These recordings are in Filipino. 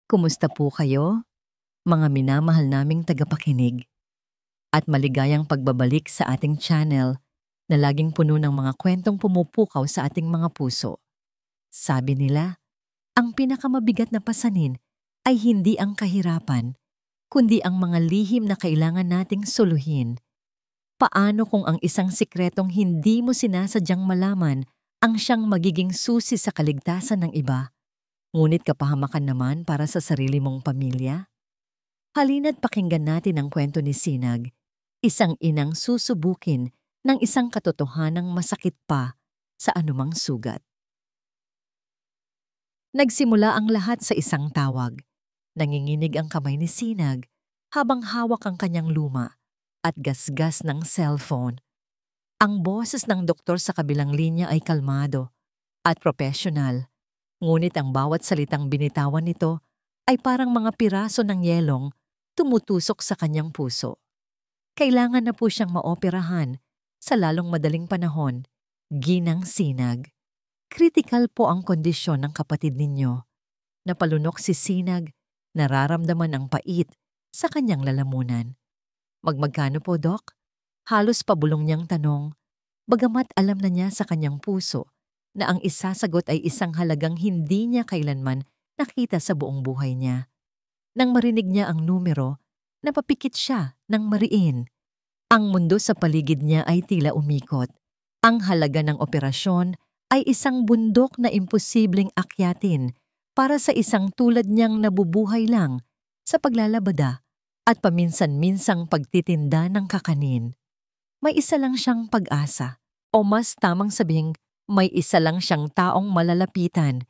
Kumusta po kayo, mga minamahal naming tagapakinig, at maligayang pagbabalik sa ating channel na laging puno ng mga kwentong pumupukaw sa ating mga puso. Sabi nila, ang pinakamabigat na pasanin ay hindi ang kahirapan, kundi ang mga lihim na kailangan nating soluhin. Paano kung ang isang sikretong hindi mo sinasadyang malaman ang siyang magiging susi sa kaligtasan ng iba? Ngunit kapahamakan naman para sa sarili mong pamilya? Halina't pakinggan natin ang kwento ni Sinag, isang inang susubukin ng isang katotohanang masakit pa sa anumang sugat. Nagsimula ang lahat sa isang tawag. Nanginginig ang kamay ni Sinag habang hawak ang kanyang luma at gasgas ng cellphone. Ang boses ng doktor sa kabilang linya ay kalmado at profesional. Ngunit ang bawat salitang binitawan nito ay parang mga piraso ng yelong tumutusok sa kanyang puso. Kailangan na po siyang maoperahan sa lalong madaling panahon. Ginang Sinag. Kritikal po ang kondisyon ng kapatid ninyo. Napalunok si Sinag, nararamdaman ang pait sa kanyang lalamunan. Magmagkano po, Dok? Halos pabulong niyang tanong, bagamat alam na niya sa kanyang puso na ang isasagot ay isang halagang hindi niya kailanman nakita sa buong buhay niya. Nang marinig niya ang numero, napapikit siya ng mariin. Ang mundo sa paligid niya ay tila umikot. Ang halaga ng operasyon ay isang bundok na imposibleng akyatin para sa isang tulad niyang nabubuhay lang sa paglalabada at paminsan-minsang pagtitinda ng kakanin. May isa lang siyang pag-asa, o mas tamang sabihing may isa lang siyang taong malalapitan,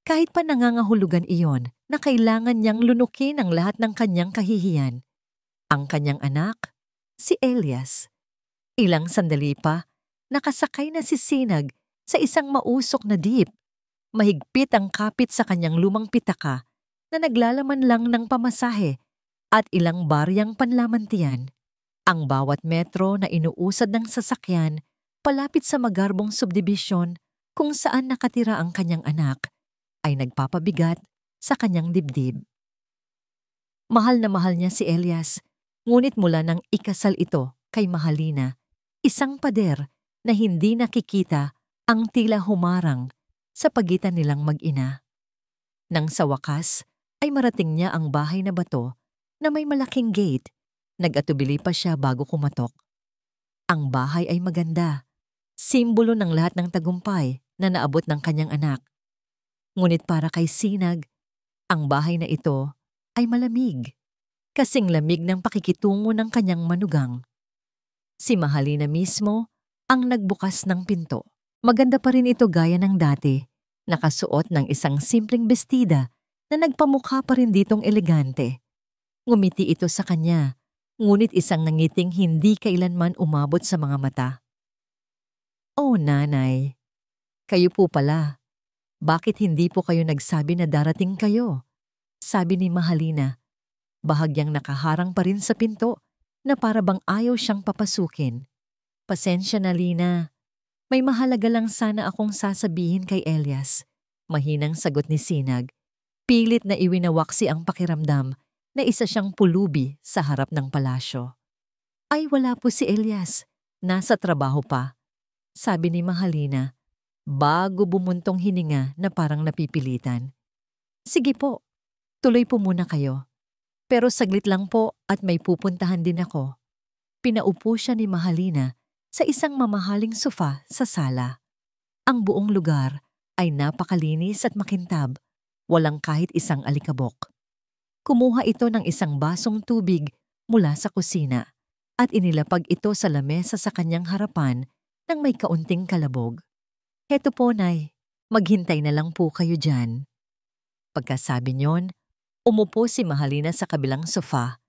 kahit pa nangangahulugan iyon na kailangan niyang lunukin ang lahat ng kanyang kahihiyan. Ang kanyang anak, si Elias. Ilang sandali pa, nakasakay na si Sinag sa isang mausok na jeep. Mahigpit ang kapit sa kanyang lumang pitaka na naglalaman lang ng pamasahe at ilang baryang panlamantian. Ang bawat metro na inuusad ng sasakyan palapit sa magarbong subdibisyon kung saan nakatira ang kanyang anak ay nagpapabigat sa kanyang dibdib. Mahal na mahal niya si Elias, ngunit mula nang ikasal ito kay Mahalina, isang pader na hindi nakikita ang tila humarang sa pagitan nilang mag-ina. Nang sa wakas ay marating niya ang bahay na bato na may malaking gate, nag-atubili pa siya bago kumatok. Ang bahay ay maganda, simbolo ng lahat ng tagumpay na naabot ng kanyang anak. Ngunit para kay Sinag, ang bahay na ito ay malamig, kasing lamig ng pakikitungo ng kanyang manugang. Si Mahalina mismo ang nagbukas ng pinto. Maganda pa rin ito gaya ng dati, nakasuot ng isang simpleng bestida na nagpamukha pa rin ditong elegante. Ngumiti ito sa kanya, ngunit isang nangiting hindi kailanman umabot sa mga mata. "Oh, nanay, kayo po pala. Bakit hindi po kayo nagsabi na darating kayo?" Sabi ni Mahalina, bahagyang nakaharang pa rin sa pinto na para bang ayaw siyang papasukin. "Pasensya na, Lina. May mahalaga lang sana akong sasabihin kay Elias." Mahinang sagot ni Sinag. Pilit na iwinawaksi ang pakiramdam na isa siyang pulubi sa harap ng palasyo. "Ay, wala po si Elias. Nasa trabaho pa," sabi ni Mahalina, bago bumuntong hininga na parang napipilitan. "Sige po, tuloy po muna kayo. Pero saglit lang po at may pupuntahan din ako." Pinaupo siya ni Mahalina sa isang mamahaling sofa sa sala. Ang buong lugar ay napakalinis at makintab, walang kahit isang alikabok. Kumuha ito ng isang basong tubig mula sa kusina at inilapag ito sa lamesa sa kanyang harapan nang may kaunting kalabog. "Heto po, Nay. Maghintay na lang po kayo dyan." Pagkasabi niyon, umupo si Mahalina sa kabilang sofa,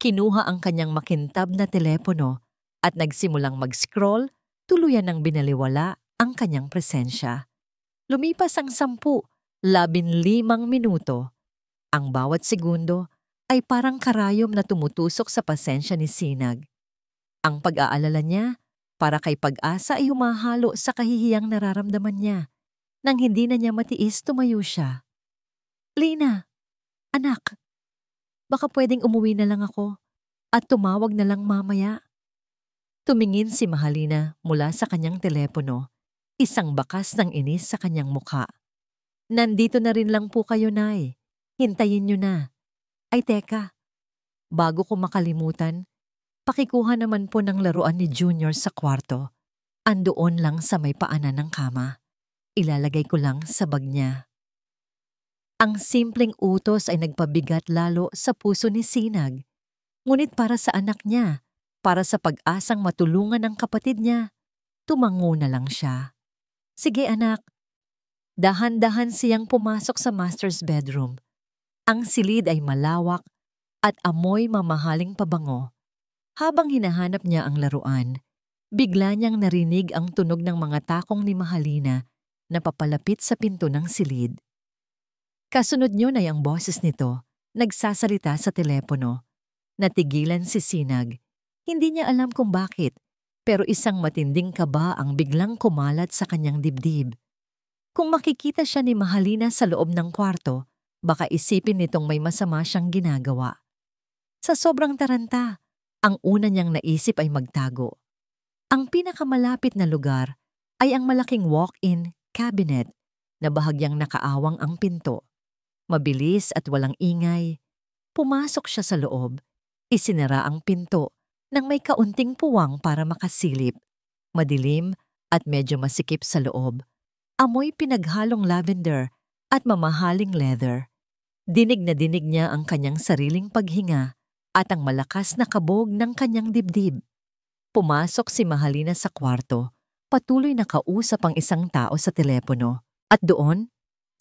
kinuha ang kanyang makintab na telepono at nagsimulang mag-scroll, tuluyan ng binaliwala ang kanyang presensya. Lumipas ang 10, 15 minuto. Ang bawat segundo ay parang karayom na tumutusok sa pasensya ni Sinag. Ang pag-aalala niya para kay Pag-asa ay humahalo sa kahihiyang nararamdaman niya. Nang hindi na niya matiis, tumayo siya. "Lina, Anak, baka pwedeng umuwi na lang ako at tumawag na lang mamaya. Tumingin si Mahalina mula sa kanyang telepono, isang bakas ng inis sa kanyang mukha. Nandito na rin lang po kayo, Nay. Hintayin niyo na. Ay teka, bago ko makalimutan, pakikuha naman po ng laruan ni Junior sa kwarto. Andoon lang sa may paanan ng kama. Ilalagay ko lang sa bag niya. Ang simpleng utos ay nagpabigat lalo sa puso ni Sinag. Ngunit para sa anak niya, para sa pag-asang matulungan ng kapatid niya, tumango na lang siya. Sige anak. Dahan-dahan siyang pumasok sa master's bedroom. Ang silid ay malawak at amoy mamahaling pabango. Habang hinahanap niya ang laruan, bigla niyang narinig ang tunog ng mga takong ni Mahalina na papalapit sa pinto ng silid. Kasunod niyon ay ang boses nito, nagsasalita sa telepono. Natigilan si Sinag. Hindi niya alam kung bakit, pero isang matinding kaba ang biglang kumalat sa kanyang dibdib. Kung makikita siya ni Mahalina sa loob ng kwarto, baka isipin nitong may masama siyang ginagawa. Sa sobrang taranta, ang una niyang naisip ay magtago. Ang pinakamalapit na lugar ay ang malaking walk-in cabinet na bahagyang nakaawang ang pinto. Mabilis at walang ingay, pumasok siya sa loob. Isinara ang pinto nang may kaunting puwang para makasilip. Madilim at medyo masikip sa loob. Amoy pinaghalong lavender at mamahaling leather. Dinig na dinig niya ang kanyang sariling paghinga at ang malakas na kabog ng kanyang dibdib. Pumasok si Mahalina sa kwarto, patuloy na kausap ang isang tao sa telepono. At doon,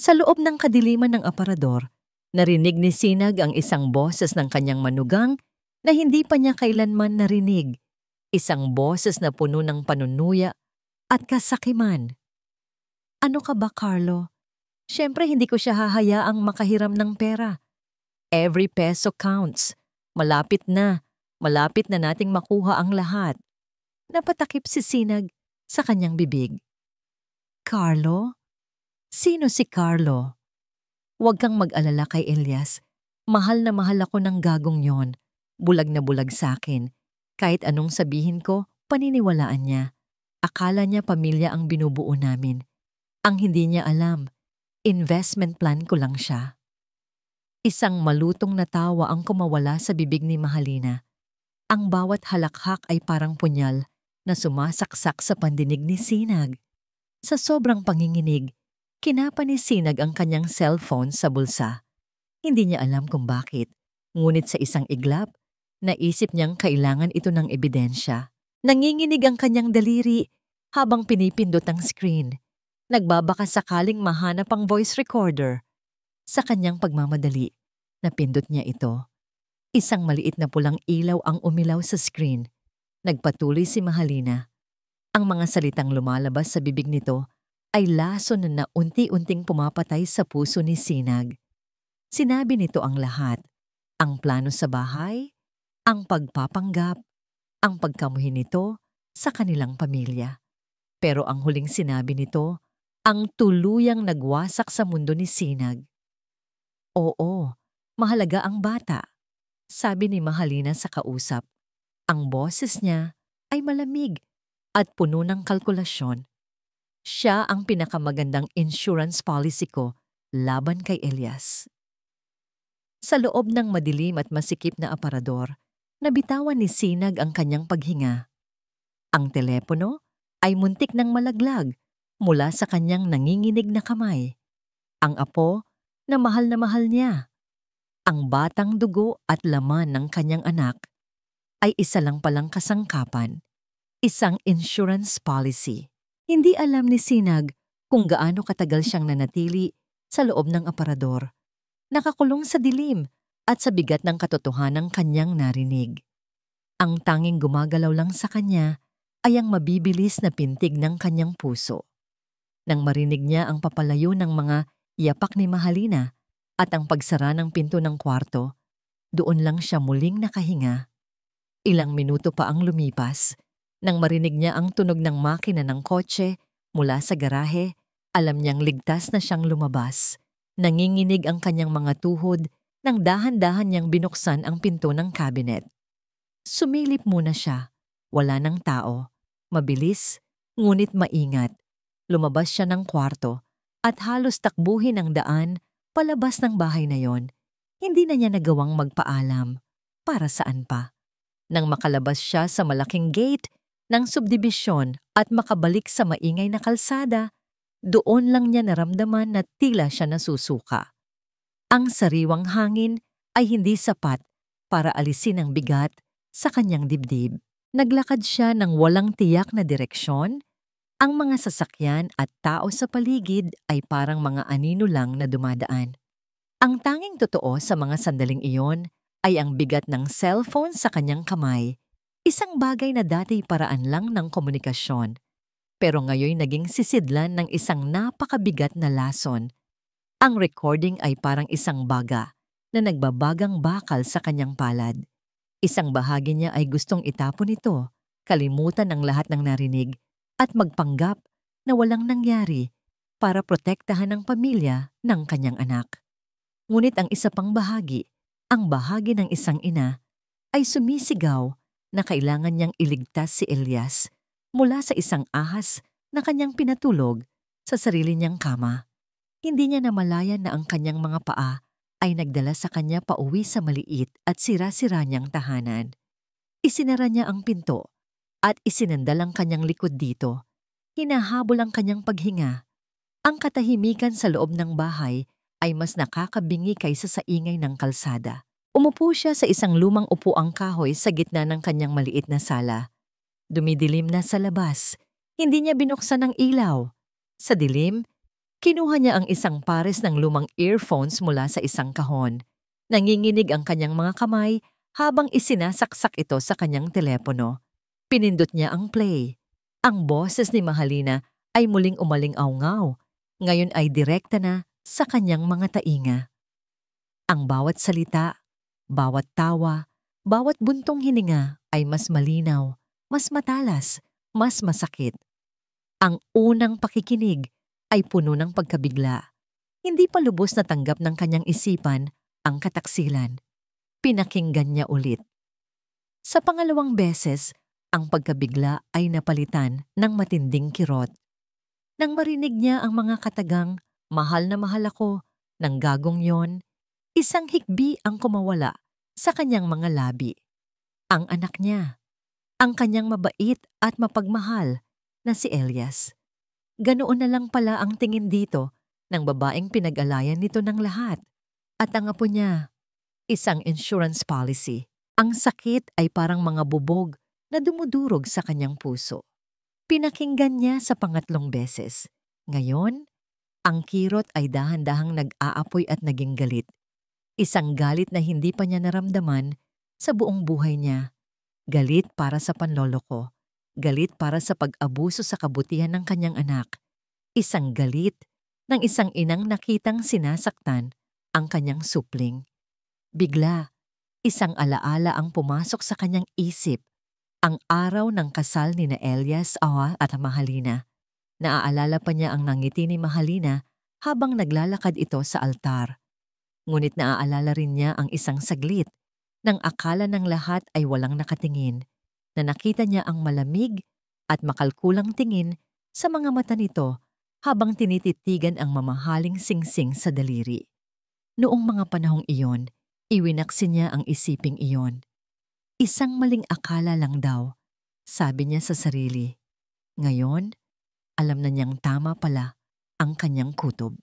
sa loob ng kadiliman ng aparador, narinig ni Sinag ang isang boses ng kanyang manugang na hindi pa niya kailanman narinig. Isang boses na puno ng panunuya at kasakiman. Ano ka ba, Carlo? Siyempre hindi ko siya hahayaang makahiram ng pera. Every peso counts. Malapit na nating makuha ang lahat. Napatakip si Sinag sa kanyang bibig. Carlo? Sino si Carlo? Huwag kang mag-alala kay Elias. Mahal na mahal ako ng gagong yon. Bulag na bulag sa akin. Kahit anong sabihin ko, paniniwalaan niya. Akala niya pamilya ang binubuo namin. Ang hindi niya alam, investment plan ko lang siya. Isang malutong na tawa ang kumawala sa bibig ni Mahalina. Ang bawat halakhak ay parang punyal na sumasaksak sa pandinig ni Sinag. Sa sobrang panginginig, kinapa ni Sinag ang kanyang cellphone sa bulsa. Hindi niya alam kung bakit, ngunit sa isang iglap, naisip niyang kailangan ito ng ebidensya. Nanginginig ang kanyang daliri habang pinipindot ang screen. Nagbabaka sakaling mahanap ang voice recorder. Sa kanyang pagmamadali, napindot niya ito. Isang maliit na pulang ilaw ang umilaw sa screen. Nagpatuloy si Mahalina. Ang mga salitang lumalabas sa bibig nito ay lason na unti-unting pumapatay sa puso ni Sinag. Sinabi nito ang lahat, ang plano sa bahay, ang pagpapanggap, ang pagkamuhin nito sa kanilang pamilya. Pero ang huling sinabi nito, ang tuluyang nagwasak sa mundo ni Sinag. Oo, mahalaga ang bata, sabi ni Mahalina sa kausap. Ang boses niya ay malamig at puno ng kalkulasyon. Siya ang pinakamagandang insurance policy ko laban kay Elias. Sa loob ng madilim at masikip na aparador, nabitawan ni Sinag ang kanyang paghinga. Ang telepono ay muntik ng malaglag mula sa kanyang nanginginig na kamay. Ang apo na mahal niya. Ang batang dugo at laman ng kanyang anak ay isa lang palang kasangkapan, isang insurance policy. Hindi alam ni Sinag kung gaano katagal siyang nanatili sa loob ng aparador. Nakakulong sa dilim at sa bigat ng katotohanang kanyang narinig. Ang tanging gumagalaw lang sa kanya ay ang mabibilis na pintig ng kanyang puso. Nang marinig niya ang papalayo ng mga yapak ni Mahalina at ang pagsara ng pinto ng kwarto, doon lang siya muling nakahinga. Ilang minuto pa ang lumipas. Nang marinig niya ang tunog ng makina ng kotse mula sa garahe, alam niyang ligtas na siyang lumabas. Nanginginig ang kanyang mga tuhod, nang dahan-dahan niyang binuksan ang pinto ng cabinet. Sumilip muna siya. Wala ng tao. Mabilis, ngunit maingat. Lumabas siya ng kwarto at halos takbuhin ang daan palabas ng bahay na yon. Hindi na niya nagawang magpaalam. Para saan pa? Nang makalabas siya sa malaking gate ng subdibisyon at makabalik sa maingay na kalsada, doon lang niya naramdaman na tila siya nasusuka. Ang sariwang hangin ay hindi sapat para alisin ang bigat sa kanyang dibdib. Naglakad siya ng walang tiyak na direksyon. Ang mga sasakyan at tao sa paligid ay parang mga anino lang na dumadaan. Ang tanging totoo sa mga sandaling iyon ay ang bigat ng cellphone sa kanyang kamay, isang bagay na dati paraan lang ng komunikasyon, pero ngayon naging sisidlan ng isang napakabigat na lason. Ang recording ay parang isang baga na nagbabagang bakal sa kanyang palad. Isang bahagi niya ay gustong itapon ito, kalimutan ang lahat ng narinig, at magpanggap na walang nangyari para protektahan ang pamilya ng kanyang anak. Ngunit ang isa pang bahagi, ang bahagi ng isang ina, ay sumisigaw na kailangan niyang iligtas si Elias mula sa isang ahas na kanyang pinatulog sa sarili niyang kama. Hindi niya namalayan na ang kanyang mga paa ay nagdala sa kanya pauwi sa maliit at sira-sira niyang tahanan. Isinara niya ang pinto at isinandal ang kanyang likod dito. Hinahabol ang kanyang paghinga. Ang katahimikan sa loob ng bahay ay mas nakakabingi kaysa sa ingay ng kalsada. Umupo siya sa isang lumang upuang kahoy sa gitna ng kanyang maliit na sala. Dumidilim na sa labas. Hindi niya binuksan ang ilaw. Sa dilim, kinuha niya ang isang pares ng lumang earphones mula sa isang kahon. Nanginginig ang kanyang mga kamay habang isinasaksak ito sa kanyang telepono. Pinindot niya ang play. Ang boses ni Mahalina ay muling umaling-awngaw. Ngayon ay direkta na sa kanyang mga tainga. Ang bawat salita, bawat tawa, bawat buntong hininga ay mas malinaw, mas matalas, mas masakit. Ang unang pakikinig ay puno ng pagkabigla. Hindi pa lubos na tanggap ng kanyang isipan ang kataksilan. Pinakinggan niya ulit. Sa pangalawang beses, ang pagkabigla ay napalitan ng matinding kirot. Nang marinig niya ang mga katagang, "Mahal na mahal ako," ng gagong yon, isang hikbi ang kumawala sa kanyang mga labi. Ang anak niya, ang kanyang mabait at mapagmahal na si Elias. Ganoon na lang pala ang tingin dito ng babaeng pinag-alayan nito ng lahat. At ang apo niya, isang insurance policy. Ang sakit ay parang mga bubog na dumudurog sa kanyang puso. Pinakinggan niya sa pangatlong beses. Ngayon, ang kirot ay dahan-dahang nag-aapoy at naging galit. Isang galit na hindi pa niya naramdaman sa buong buhay niya. Galit para sa panloloko. Galit para sa pag-abuso sa kabutihan ng kanyang anak. Isang galit ng isang inang nakitang sinasaktan ang kanyang supling. Bigla, isang alaala ang pumasok sa kanyang isip. Ang araw ng kasal ni Elias at Mahalina. Naaalala pa niya ang nangiti ni Mahalina habang naglalakad ito sa altar. Ngunit naaalala rin niya ang isang saglit nang akala ng lahat ay walang nakatingin, na nakita niya ang malamig at makalkulang tingin sa mga mata nito habang tinititigan ang mamahaling singsing sa daliri. Noong mga panahong iyon, iwinaksin niya ang isiping iyon. Isang maling akala lang daw, sabi niya sa sarili. Ngayon, alam na niyang tama pala ang kanyang kutob.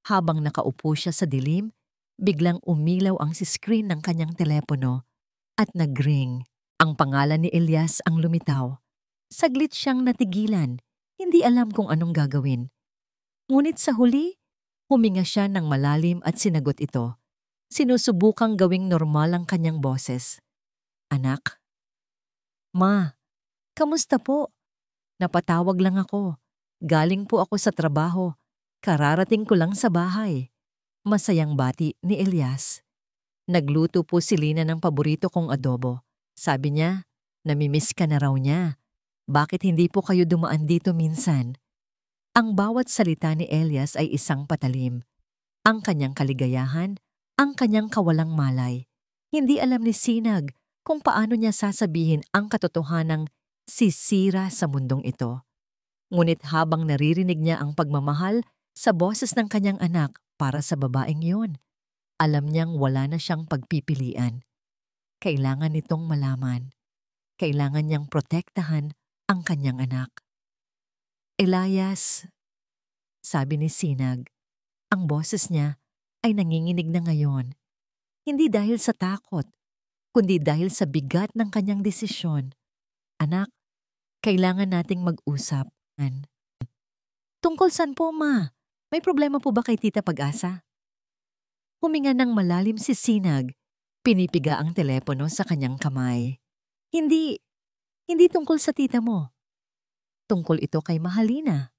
Habang nakaupo siya sa dilim, biglang umilaw ang screen ng kanyang telepono at nag-ring. Ang pangalan ni Elias ang lumitaw. Saglit siyang natigilan, hindi alam kung anong gagawin. Ngunit sa huli, huminga siya ng malalim at sinagot ito. Sinusubukang gawing normal ang kanyang boses. "Anak?" "Ma, kamusta po? Napatawag lang ako. Galing po ako sa trabaho. Kararating ko lang sa bahay." Masayang bati ni Elias. "Nagluto po si Lina ng paborito kong adobo. Sabi niya, namimiss ka na raw niya. Bakit hindi po kayo dumaan dito minsan?" Ang bawat salita ni Elias ay isang patalim. Ang kanyang kaligayahan ang kanyang kawalang malay. Hindi alam ni Sinag kung paano niya sasabihin ang katotohanang sisira sa mundong ito. Ngunit habang naririnig niya ang pagmamahal sa boses ng kanyang anak para sa babaeng yun, alam niyang wala na siyang pagpipilian. Kailangan nitong malaman. Kailangan niyang protektahan ang kanyang anak. Elias, sabi ni Sinag, ang boses niya ay nanginginig na ngayon. Hindi dahil sa takot, kundi dahil sa bigat ng kanyang desisyon. Anak, kailangan nating mag-usap. Tungkol saan po, Ma? May problema po ba kay Tita Pag-asa? Huminga ng malalim si Sinag. Pinipiga ang telepono sa kanyang kamay. Hindi tungkol sa tita mo. Tungkol ito kay Mahalina.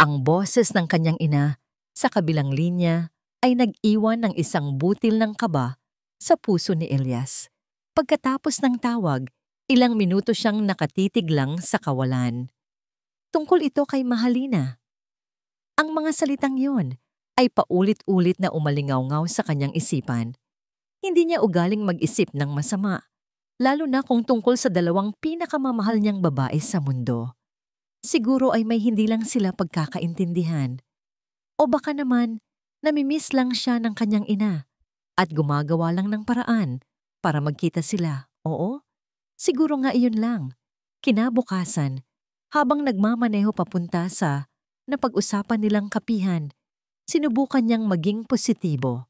Ang boses ng kanyang ina sa kabilang linya ay nag-iwan ng isang butil ng kaba sa puso ni Elias. Pagkatapos ng tawag, ilang minuto siyang nakatitig lang sa kawalan. Tungkol ito kay Mahalina. Ang mga salitang yon ay paulit-ulit na umalingaw-ngaw sa kanyang isipan. Hindi niya ugaling mag-isip ng masama, lalo na kung tungkol sa dalawang pinakamamahal niyang babae sa mundo. Siguro ay may hindi lang sila pagkakaintindihan. O baka naman, namimiss lang siya ng kanyang ina at gumagawa lang ng paraan para magkita sila. Oo, siguro nga iyon lang. Kinabukasan, habang nagmamaneho papunta sa napag-usapan nilang kapihan, sinubukan niyang maging positibo.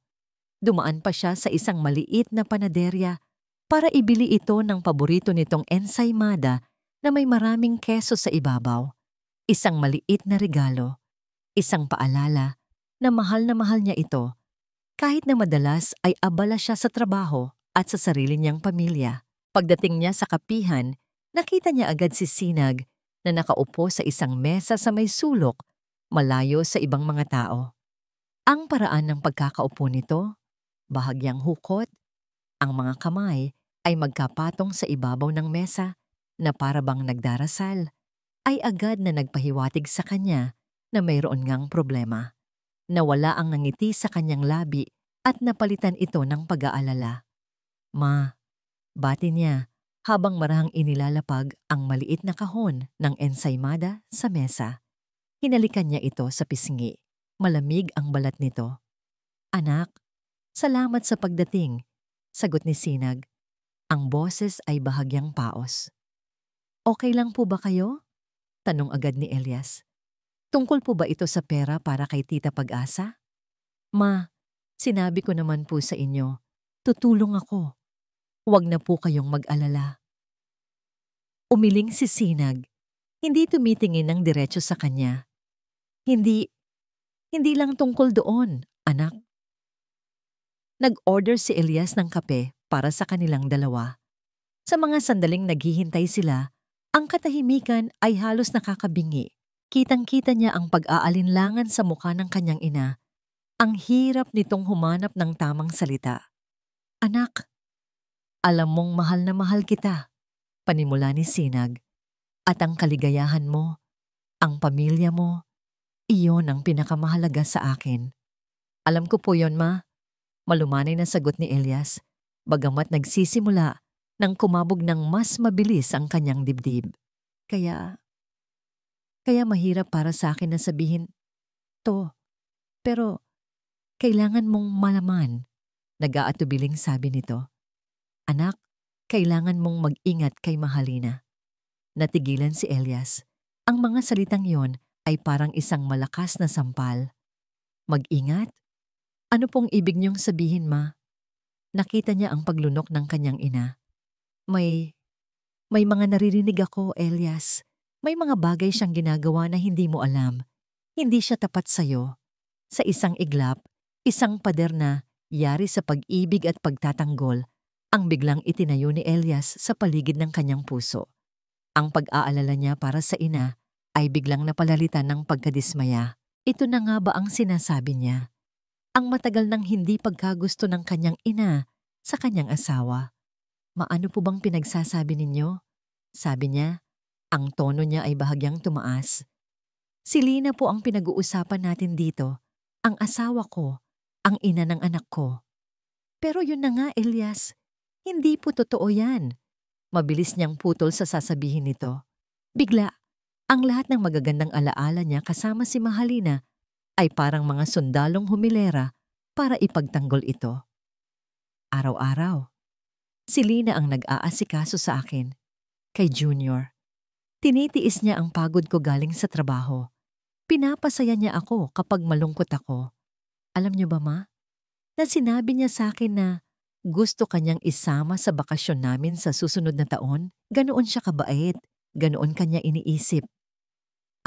Dumaan pa siya sa isang maliit na panaderya para ibili ito ng paborito nitong ensaymada na may maraming keso sa ibabaw. Isang maliit na regalo, isang paalala na mahal niya ito, kahit na madalas ay abala siya sa trabaho at sa sarili niyang pamilya. Pagdating niya sa kapihan, nakita niya agad si Sinag na nakaupo sa isang mesa sa may sulok, malayo sa ibang mga tao. Ang paraan ng pagkakaupo nito, bahagyang hukot, ang mga kamay ay magkapatong sa ibabaw ng mesa na para bang nagdarasal, ay agad na nagpahiwatig sa kanya na mayroon ngang problema. Nawala ang ngiti sa kanyang labi at napalitan ito ng pag-aalala. Ma, bati niya habang marahang inilalapag ang maliit na kahon ng ensaymada sa mesa. Hinalikan niya ito sa pisngi. Malamig ang balat nito. Anak, salamat sa pagdating, sagot ni Sinag. Ang boses ay bahagyang paos. Okay lang po ba kayo? Tanong agad ni Elias. Tungkol po ba ito sa pera para kay Tita Pag-asa? Ma, sinabi ko naman po sa inyo, tutulong ako. Huwag na po kayong mag-alala. Umiling si Sinag. Hindi tumitingin ng diretso sa kanya. Hindi lang tungkol doon, anak. Nag-order si Elias ng kape para sa kanilang dalawa. Sa mga sandaling naghihintay sila, ang katahimikan ay halos nakakabingi. Kitang-kita niya ang pag-aalinlangan sa mukha ng kanyang ina. Ang hirap nitong humanap ng tamang salita. Anak, alam mong mahal na mahal kita, panimula ni Sinag. At ang kaligayahan mo, ang pamilya mo, iyon ang pinakamahalaga sa akin. Alam ko po yon, Ma. Malumanay na sagot ni Elias, bagamat nagsisimula nang kumabog ng mas mabilis ang kanyang dibdib. Kaya mahirap para sa akin na sabihin to. Pero kailangan mong malaman, nag-aatubiling sabi nito. Anak, kailangan mong mag-ingat kay Mahalina. Natigilan si Elias. Ang mga salitang yon ay parang isang malakas na sampal. Mag-ingat? Ano pong ibig niyong sabihin, Ma? Nakita niya ang paglunok ng kanyang ina. May mga naririnig ako, Elias. May mga bagay siyang ginagawa na hindi mo alam. Hindi siya tapat sa'yo. Sa isang iglap, isang pader na yari sa pag-ibig at pagtatanggol, ang biglang itinayo ni Elias sa paligid ng kanyang puso. Ang pag-aalala niya para sa ina ay biglang napalalitan ng pagkadismaya. Ito na nga ba ang sinasabi niya? Ang matagal nang hindi pagkagusto ng kanyang ina sa kanyang asawa. Maano po bang pinagsasabi ninyo? Sabi niya, ang tono niya ay bahagyang tumaas. Si Lina po ang pinag-uusapan natin dito, ang asawa ko, ang ina ng anak ko. Pero yun na nga, Elias. Hindi po totoo yan. Mabilis niyang putol sa sasabihin nito. Bigla, ang lahat ng magagandang alaala niya kasama si Mahalina ay parang mga sundalong humilera para ipagtanggol ito. Araw-araw, si Lina ang nag-aasikaso sa akin. Kay Junior. Tinitiis niya ang pagod ko galing sa trabaho. Pinapasaya niya ako kapag malungkot ako. Alam niyo ba, Ma? Na sinabi niya sa akin na gusto kanyang isama sa bakasyon namin sa susunod na taon. Ganoon siya kabait. Ganoon kanya iniisip.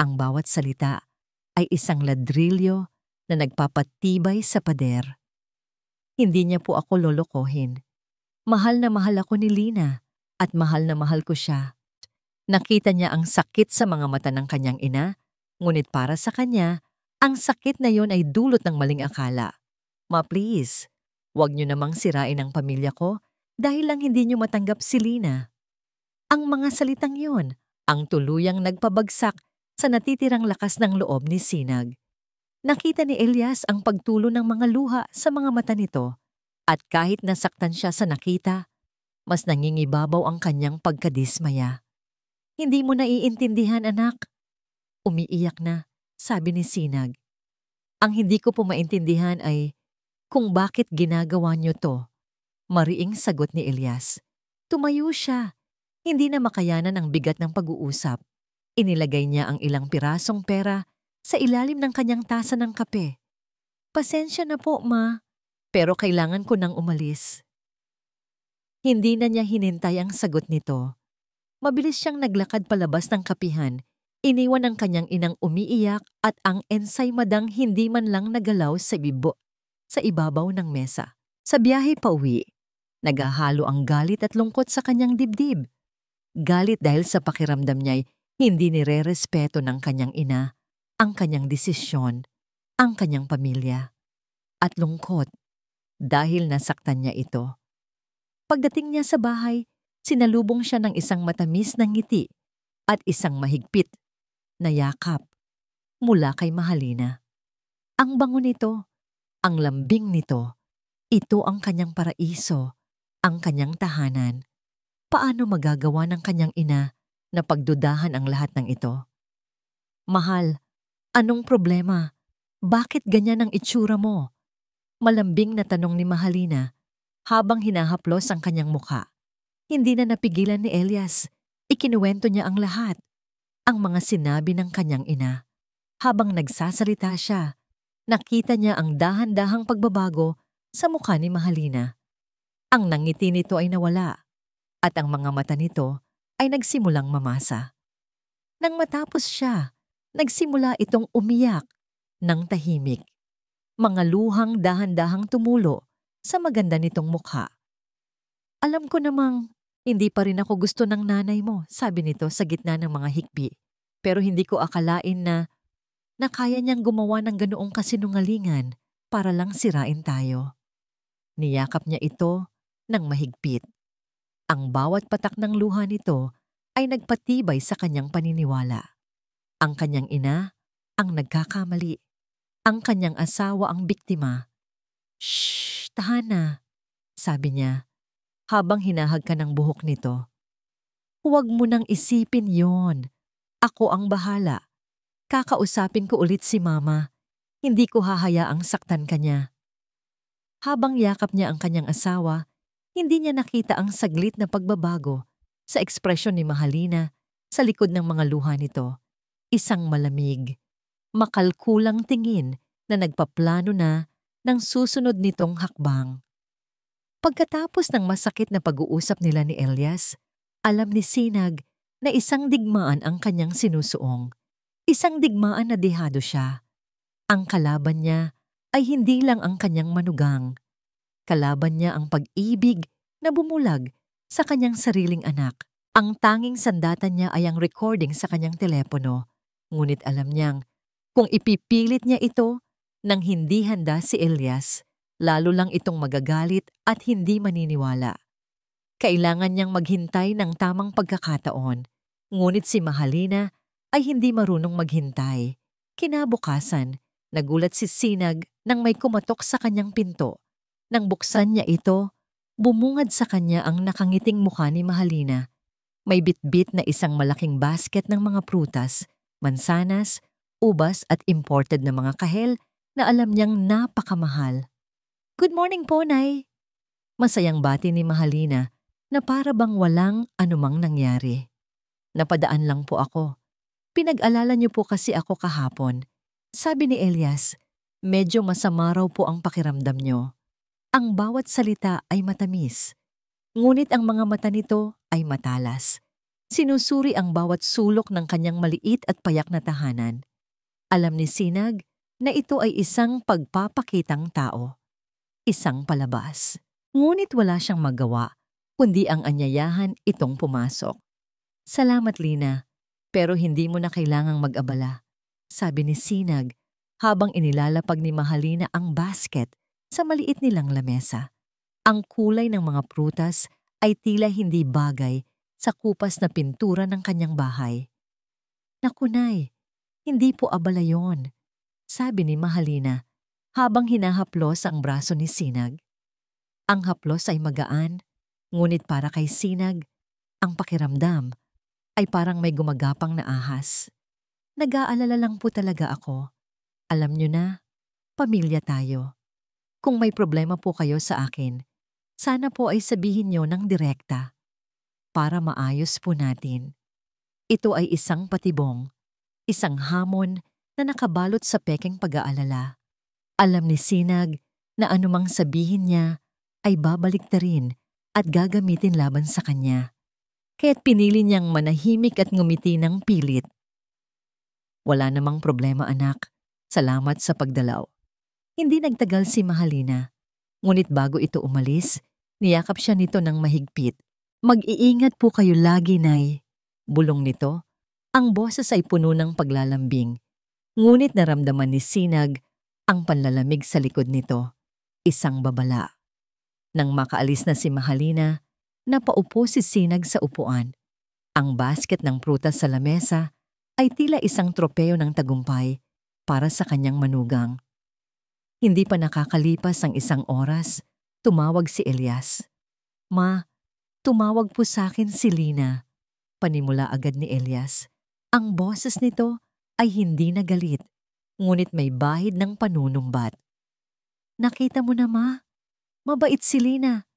Ang bawat salita ay isang ladrilyo na nagpapatibay sa pader. Hindi niya po ako lolokohin. Mahal na mahal ako ni Lina at mahal na mahal ko siya. Nakita niya ang sakit sa mga mata ng kanyang ina, ngunit para sa kanya, ang sakit na yon ay dulot ng maling akala. Ma, please, huwag niyo namang sirain ang pamilya ko dahil lang hindi niyo matanggap si Lina. Ang mga salitang yon ang tuluyang nagpabagsak sa natitirang lakas ng loob ni Sinag. Nakita ni Elias ang pagtulo ng mga luha sa mga mata nito at kahit nasaktan siya sa nakita, mas nangingibabaw ang kanyang pagkadismaya. Hindi mo naiintindihan, anak. Umiiyak na, sabi ni Sinag. Ang hindi ko po maintindihan ay kung bakit ginagawa niyo to. Mariing sagot ni Elias. Tumayo siya. Hindi na makayanan ang bigat ng pag-uusap. Inilagay niya ang ilang pirasong pera sa ilalim ng kanyang tasa ng kape. Pasensya na po, Ma. Pero kailangan ko nang umalis. Hindi na niya hinintay ang sagot nito. Mabilis siyang naglakad palabas ng kapihan. Iniwan ang kanyang inang umiiyak at ang ensaymadang hindi man lang nagalaw sa ibabaw ng mesa. Sa biyahe pauwi, naghahalo ang galit at lungkot sa kanyang dibdib. Galit dahil sa pakiramdam niya'y hindi nire-respeto ng kanyang ina, ang kanyang desisyon, ang kanyang pamilya. At lungkot dahil nasaktan niya ito. Pagdating niya sa bahay, sinalubong siya ng isang matamis na ngiti at isang mahigpit na yakap mula kay Mahalina. Ang bango nito, ang lambing nito, ito ang kanyang paraiso, ang kanyang tahanan. Paano magagawa ng kanyang ina na pagdudahan ang lahat ng ito? Mahal, anong problema? Bakit ganyan ang itsura mo? Malambing na tanong ni Mahalina habang hinahaplos ang kanyang mukha. Hindi na napigilan ni Elias. Ikinuwento niya ang lahat. Ang mga sinabi ng kanyang ina. Habang nagsasalita siya, nakita niya ang dahan-dahang pagbabago sa mukha ni Mahalina. Ang nangiti nito ay nawala at ang mga mata nito ay nagsimulang mamasa. Nang matapos siya, nagsimula itong umiyak ng tahimik. Mga luhang dahan-dahang tumulo sa maganda nitong mukha. Alam ko namang hindi pa rin ako gusto ng nanay mo, sabi nito sa gitna ng mga hikbi. Pero hindi ko akalain na kaya niyang gumawa ng ganoong kasinungalingan para lang sirain tayo. Niyakap niya ito ng mahigpit. Ang bawat patak ng luha nito ay nagpatibay sa kanyang paniniwala. Ang kanyang ina ang nagkakamali. Ang kanyang asawa ang biktima. Shh, tahan na, sabi niya habang hinahagkan ng buhok nito. Huwag mo nang isipin yon. Ako ang bahala. Kakausapin ko ulit si Mama. Hindi ko hahayaang saktan kanya. Habang yakap niya ang kanyang asawa, hindi niya nakita ang saglit na pagbabago sa ekspresyon ni Mahalina sa likod ng mga luha nito. Isang malamig, makalkulang tingin na nagpaplano na ng susunod nitong hakbang. Pagkatapos ng masakit na pag-uusap nila ni Elias, alam ni Sinag na isang digmaan ang kanyang sinusuong. Isang digmaan na dehado siya. Ang kalaban niya ay hindi lang ang kanyang manugang. Kalaban niya ang pag-ibig na bumulag sa kanyang sariling anak. Ang tanging sandatan niya ay ang recording sa kanyang telepono. Ngunit alam niyang kung ipipilit niya ito nang hindi handa si Elias, lalo lang itong magagalit at hindi maniniwala. Kailangan niyang maghintay ng tamang pagkakataon. Ngunit si Mahalina ay hindi marunong maghintay. Kinabukasan, Nagulat si Sinag nang may kumatok sa kanyang pinto. Nang buksan niya ito, bumungad sa kanya ang nakangiting mukha ni Mahalina. May bitbit na isang malaking basket ng mga prutas, mansanas, ubas at imported na mga kahel na alam niyang napakamahal. "Good morning po, Nay!" Masayang bati ni Mahalina na para bang walang anumang nangyari. "Napadaan lang po ako. Pinag-alala niyo po kasi ako kahapon." Sabi ni Elias, medyo masama raw po ang pakiramdam niyo. Ang bawat salita ay matamis, ngunit ang mga mata nito ay matalas. Sinusuri ang bawat sulok ng kanyang maliit at payak na tahanan. Alam ni Sinag na ito ay isang pagpapakitang tao, isang palabas. Ngunit wala siyang magawa, kundi ang anyayahan itong pumasok. "Salamat, Lina, pero hindi mo na kailangang mag-abala," sabi ni Sinag habang inilalapag ni Mahalina ang basket sa maliit nilang lamesa. Ang kulay ng mga prutas ay tila hindi bagay sa kupas na pintura ng kanyang bahay. "Naku, Nay, hindi po abala yon," sabi ni Mahalina habang hinahaplos ang braso ni Sinag. Ang haplos ay magaan, ngunit para kay Sinag, ang pakiramdam ay parang may gumagapang na ahas. "Nag-aalala lang po talaga ako. Alam niyo na, pamilya tayo. Kung may problema po kayo sa akin, sana po ay sabihin niyo ng direkta para maayos po natin." Ito ay isang patibong, isang hamon na nakabalot sa pekeng pag-aalala. Alam ni Sinag na anumang sabihin niya ay babalik na rin at gagamitin laban sa kanya. Kaya't pinili niyang manahimik at ngumiti ng pilit. "Wala namang problema, anak. Salamat sa pagdalaw." Hindi nagtagal si Mahalina, ngunit bago ito umalis, niyakap siya nito ng mahigpit. "Mag-iingat po kayo lagi, Nay." Bulong nito, ang boses ay puno ng paglalambing, ngunit naramdaman ni Sinag ang panlalamig sa likod nito, isang babala. Nang makaalis na si Mahalina, napaupo si Sinag sa upuan. Ang basket ng prutas sa lamesa ay tila isang tropeo ng tagumpay para sa kanyang manugang. Hindi pa nakakalipas ang isang oras, tumawag si Elias. "Ma, tumawag po sa akin si Lina." Panimula agad ni Elias. Ang boses nito ay hindi na galit, ngunit may bahid ng panunumbat. "Nakita mo na, Ma? Mabait si Lina.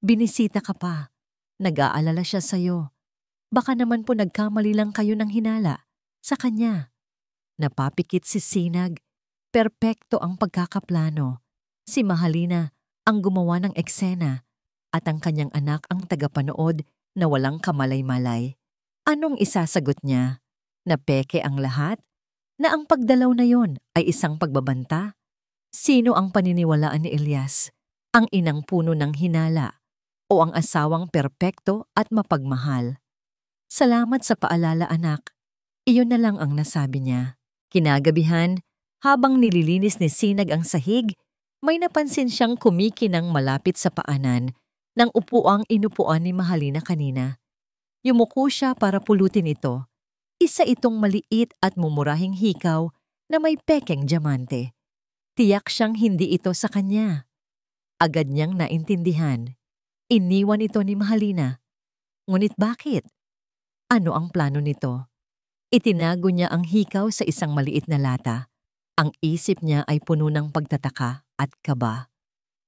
Binisita ka pa. Nag-aalala siya sa'yo. Baka naman po nagkamali lang kayo ng hinala sa kanya." Napapikit si Sinag. Perpekto ang pagkakaplano. Si Mahalina ang gumawa ng eksena at ang kanyang anak ang tagapanood na walang kamalay-malay. Anong isasagot niya? Na peke ang lahat? Na ang pagdalaw na yon ay isang pagbabanta? Sino ang paniniwalaan ni Elias? Ang inang puno ng hinala o ang asawang perpekto at mapagmahal? "Salamat sa paalala, anak." Iyon na lang ang nasabi niya. Kinagabihan, habang nililinis ni Sinag ang sahig, may napansin siyang kumikinang malapit sa paanan ng upuang inupuan ni Mahalina kanina. Yumuko siya para pulutin ito. Isa itong maliit at mumurahing hikaw na may pekeng diamante. Tiyak siyang hindi ito sa kanya. Agad niyang naintindihan. Iniwan ito ni Mahalina. Ngunit bakit? Ano ang plano nito? Itinago niya ang hikaw sa isang maliit na lata. Ang isip niya ay puno ng pagtataka at kaba.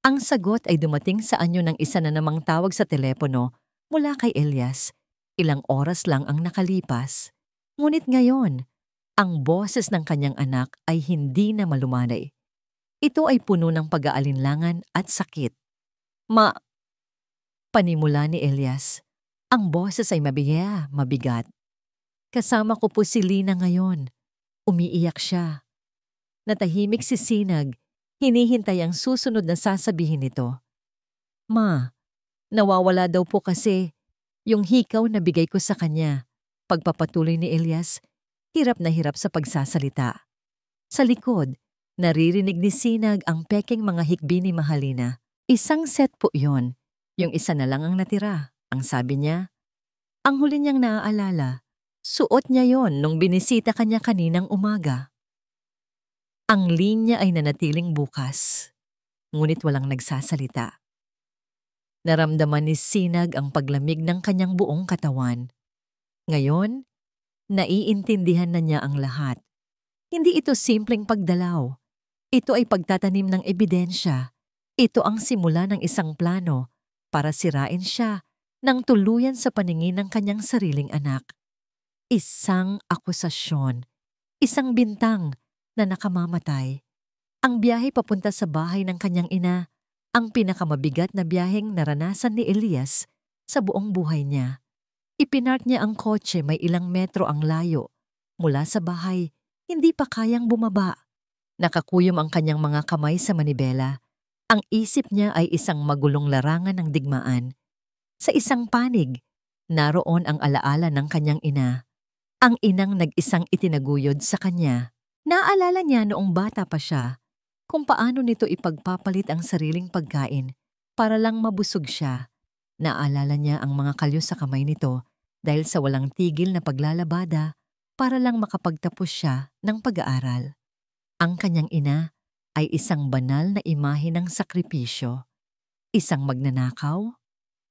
Ang sagot ay dumating sa anyo ng isa na namang tawag sa telepono mula kay Elias. Ilang oras lang ang nakalipas. Ngunit ngayon, ang boses ng kanyang anak ay hindi na malumanay. Ito ay puno ng pag-aalinlangan at sakit. "Ma," panimula ni Elias. Ang boses ay mabigat. "Kasama ko po si Lina ngayon." Umiiyak siya. Natahimik si Sinag, hinihintay ang susunod na sasabihin nito. "Ma, nawawala daw po kasi yung hikaw na bigay ko sa kanya." Pagpapatuloy ni Elias, hirap na hirap sa pagsasalita. Sa likod, naririnig ni Sinag ang pekeng mga hikbi ni Mahalina. "Isang set po yon. Yung isa na lang ang natira," ang sabi niya. Ang huli niyang naaalala, suot niya yon nung binisita kanya kaninang umaga. Ang linya ay nanatiling bukas, ngunit walang nagsasalita. Naramdaman ni Sinag ang paglamig ng kanyang buong katawan. Ngayon, naiintindihan na niya ang lahat. Hindi ito simpleng pagdalaw. Ito ay pagtatanim ng ebidensya. Ito ang simula ng isang plano para sirain siya ng tuluyan sa paningin ng kanyang sariling anak. Isang akusasyon, isang bintang na nakamamatay. Ang biyahe papunta sa bahay ng kanyang ina, ang pinakamabigat na biyaheng naranasan ni Elias sa buong buhay niya. Ipinark niya ang kotse may ilang metro ang layo. Mula sa bahay, hindi pa kayang bumaba. Nakakuyom ang kanyang mga kamay sa manibela. Ang isip niya ay isang magulong larangan ng digmaan. Sa isang panig, naroon ang alaala ng kanyang ina. Ang inang nag-isang itinaguyod sa kanya. Naalala niya noong bata pa siya kung paano nito ipagpapalit ang sariling pagkain para lang mabusog siya. Naalala niya ang mga kalyo sa kamay nito dahil sa walang tigil na paglalabada para lang makapagtapos siya ng pag-aaral. Ang kanyang ina ay isang banal na imahe ng sakripisyo. Isang magnanakaw?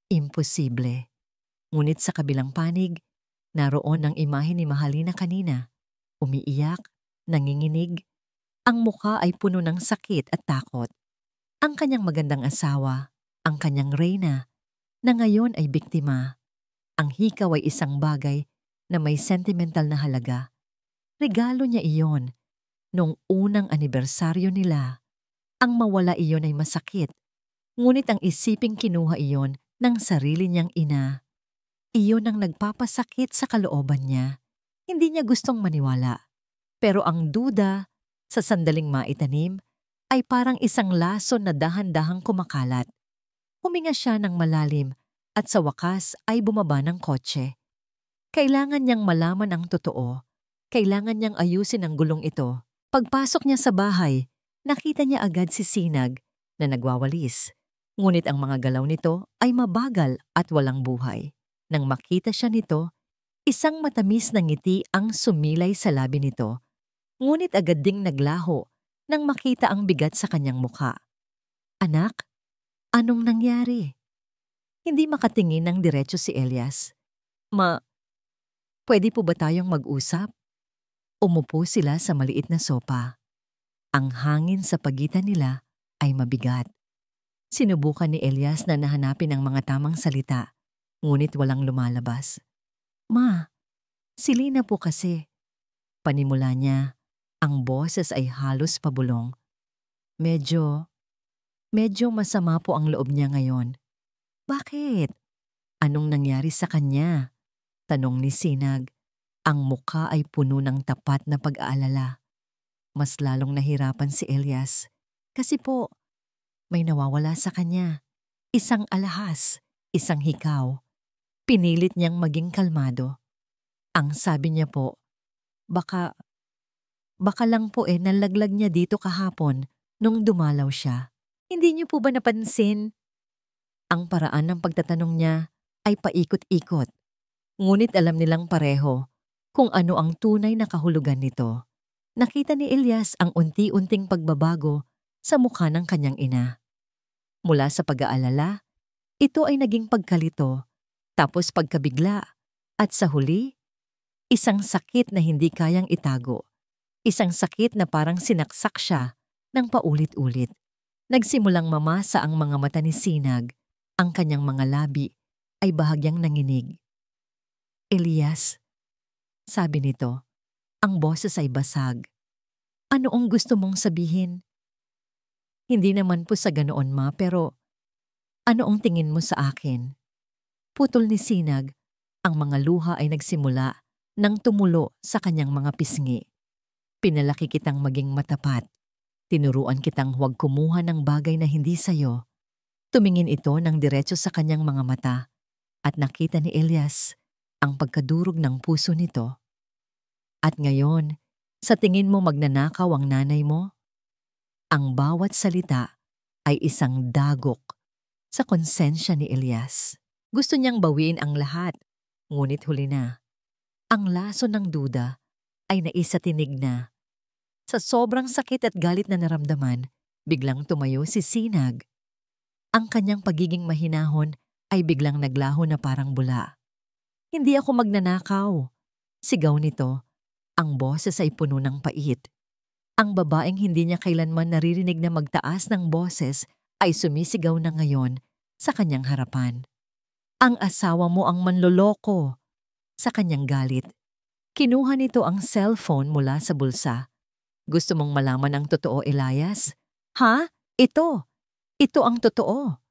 Imposible. Ngunit sa kabilang panig, naroon ang imahe ni Mahalina kanina. Umiiyak, nanginginig. Ang mukha ay puno ng sakit at takot. Ang kanyang magandang asawa, ang kanyang reyna, na ngayon ay biktima. Ang hikaw ay isang bagay na may sentimental na halaga. Regalo niya iyon. Noong unang anibersaryo nila, ang mawala iyon ay masakit. Ngunit ang isiping kinuha iyon ng sarili niyang ina. Iyon ang nagpapasakit sa kalooban niya. Hindi niya gustong maniwala. Pero ang duda, sa sandaling maitanim, ay parang isang laso na dahan-dahang kumakalat. Huminga siya ng malalim at sa wakas ay bumaba ng kotse. Kailangan niyang malaman ang totoo. Kailangan niyang ayusin ang gulong ito. Pagpasok niya sa bahay, nakita niya agad si Sinag na nagwawalis. Ngunit ang mga galaw nito ay mabagal at walang buhay. Nang makita siya nito, isang matamis na ngiti ang sumilay sa labi nito. Ngunit agad ding naglaho nang makita ang bigat sa kanyang mukha. Anak, anong nangyari? Hindi makatingin ng diretso si Elias. Pwede po ba tayong mag-usap? Umupo sila sa maliit na sopa. Ang hangin sa pagitan nila ay mabigat. Sinubukan ni Elias na nahanapin ang mga tamang salita, ngunit walang lumalabas. Ma, si Lina po kasi. Panimula niya, ang boses ay halos pabulong. Medyo masama po ang loob niya ngayon. Bakit? Anong nangyari sa kanya? Tanong ni Sinag. Ang mukha ay puno ng tapat na pag-aalala. Mas lalong nahirapan si Elias. Kasi po, may nawawala sa kanya. Isang alahas, isang hikaw. Pinilit niyang maging kalmado. Ang sabi niya po, baka lang po nalaglag niya dito kahapon nung dumalaw siya. Hindi niyo po ba napansin? Ang paraan ng pagtatanong niya ay paikot-ikot. Ngunit alam nilang pareho kung ano ang tunay na kahulugan nito. Nakita ni Elias ang unti-unting pagbabago sa mukha ng kanyang ina. Mula sa pag-aalala, ito ay naging pagkalito, tapos pagkabigla, at sa huli, isang sakit na hindi kayang itago. Isang sakit na parang sinaksak siya ng paulit-ulit. Nagsimulang mamasa ang mga mata ni Sinag, ang kanyang mga labi ay bahagyang nanginig. Elias, sabi nito, ang boses ay basag. Ano ang gusto mong sabihin? Hindi naman po sa ganoon, ma, pero ano ang tingin mo sa akin? Putol ni Sinag, ang mga luha ay nagsimula nang tumulo sa kanyang mga pisngi. Pinalaki kitang maging matapat. Tinuruan kitang huwag kumuha ng bagay na hindi sayo. Tumingin ito ng diretso sa kanyang mga mata at nakita ni Elias ang pagkadurog ng puso nito. At ngayon, sa tingin mo magnanakaw ang nanay mo? Ang bawat salita ay isang dagok sa konsensya ni Elias. Gusto niyang bawiin ang lahat, ngunit huli na. Ang laso ng duda ay naisatinig na. Sa sobrang sakit at galit na naramdaman, biglang tumayo si Sinag. Ang kanyang pagiging mahinahon ay biglang naglaho na parang bula. "Hindi ako magnanakaw," sigaw nito. Ang boses ay puno ng pait. Ang babaeng hindi niya kailanman naririnig na magtaas ng boses ay sumisigaw na ngayon sa kanyang harapan. "Ang asawa mo ang manloloko!" Sa kanyang galit, kinuha nito ang cellphone mula sa bulsa. "Gusto mong malaman ang totoo, Elias? Ha? Ito! Ito ang totoo!"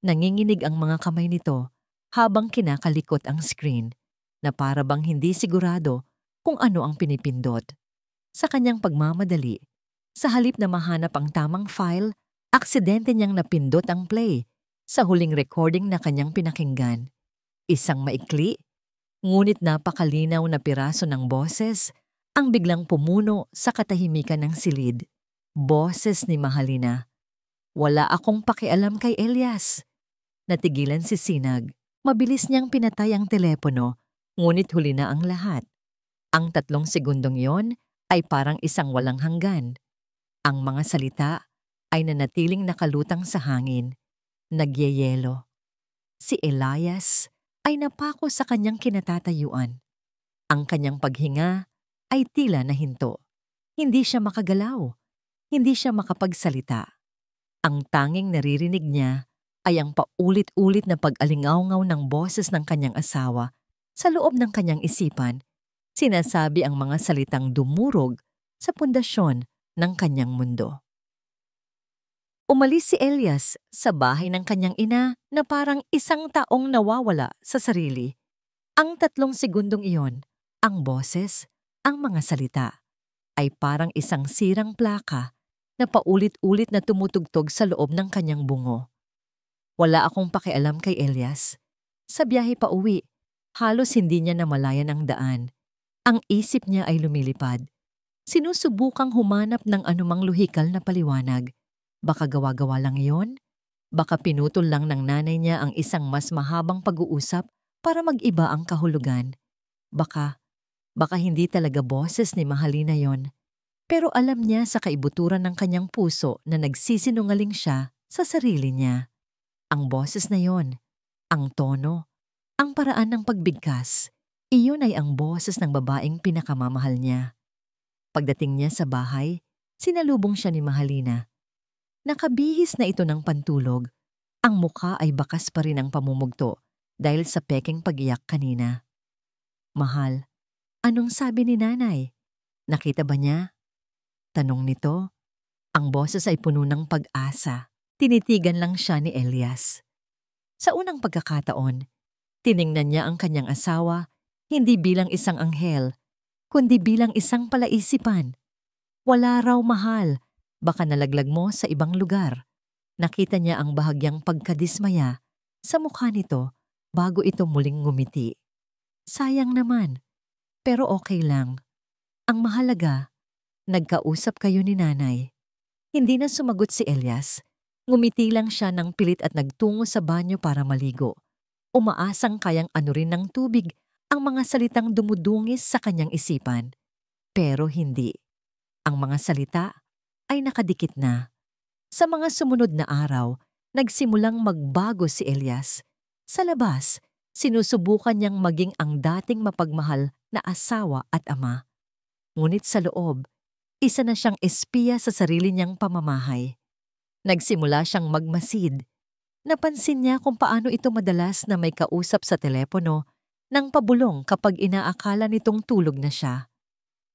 Nanginginig ang mga kamay nito habang kinakalikot ang screen na para bang hindi sigurado kung ano ang pinipindot. Sa kanyang pagmamadali, sa halip na mahanap ang tamang file, aksidente niyang napindot ang play sa huling recording na kanyang pinakinggan. Isang maikli, ngunit napakalinaw na piraso ng boses ang biglang pumuno sa katahimikan ng silid. Boses ni Mahalina. "Wala akong pakialam kay Elias." Natigilan si Sinag. Mabilis niyang pinatay ang telepono, ngunit huli na ang lahat. Ang 3 segundong yon ay parang isang walang hanggan. Ang mga salita ay nanatiling nakalutang sa hangin, nagyeyelo. Si Elias ay napako sa kanyang kinatatayuan. Ang kanyang paghinga ay tila nahinto. Hindi siya makagalaw. Hindi siya makapagsalita. Ang tanging naririnig niya ay ang paulit-ulit na pag-alingawngaw ng boses ng kanyang asawa sa loob ng kanyang isipan. Sinasabi ang mga salitang dumurog sa pundasyon ng kanyang mundo. Umalis si Elias sa bahay ng kanyang ina na parang isang taong nawawala sa sarili. Ang 3 segundong iyon, ang boses, ang mga salita, ay parang isang sirang plaka na paulit-ulit na tumutugtog sa loob ng kanyang bungo. Wala akong pakialam kay Elias. Sa biyahe pa uwi, halos hindi niya namalayan ang daan. Ang isip niya ay lumilipad. Sinusubukang humanap ng anumang lohikal na paliwanag. Baka gawa-gawa lang iyon? Baka pinutol lang ng nanay niya ang isang mas mahabang pag-uusap para mag-iba ang kahulugan. Baka hindi talaga boses ni Mahalina yon. Pero alam niya sa kaibuturan ng kanyang puso na nagsisinungaling siya sa sarili niya. Ang boses na yon, ang tono, ang paraan ng pagbigkas, iyon ay ang boses ng babaeng pinakamamahal niya. Pagdating niya sa bahay, sinalubong siya ni Mahalina. Nakabihis na ito ng pantulog. Ang mukha ay bakas pa rin ang pamumugto dahil sa peking pag-iyak kanina. "Mahal, anong sabi ni nanay? Nakita ba niya?" Tanong nito. Ang boses ay puno ng pag-asa. Tinitigan lang siya ni Elias. Sa unang pagkakataon, tiningnan niya ang kanyang asawa hindi bilang isang anghel, kundi bilang isang palaisipan. "Wala raw, mahal. Baka nalaglag mo sa ibang lugar." Nakita niya ang bahagyang pagkadismaya sa mukha nito bago ito muling ngumiti. "Sayang naman, pero okay lang. Ang mahalaga, nagkausap kayo ni nanay." Hindi na sumagot si Elias. Ngumiti lang siya ng pilit at nagtungo sa banyo para maligo. Umaasang kayang anurin ng tubig ang mga salitang dumudungis sa kanyang isipan. Pero hindi. Ang mga salita ay nakadikit na. Sa mga sumunod na araw, nagsimulang magbago si Elias. Sa labas, sinusubukan niyang maging ang dating mapagmahal na asawa at ama. Ngunit sa loob, isa na siyang espiya sa sarili niyang pamamahay. Nagsimula siyang magmasid. Napansin niya kung paano ito madalas na may kausap sa telepono nang pabulong kapag inaakala nitong tulog na siya.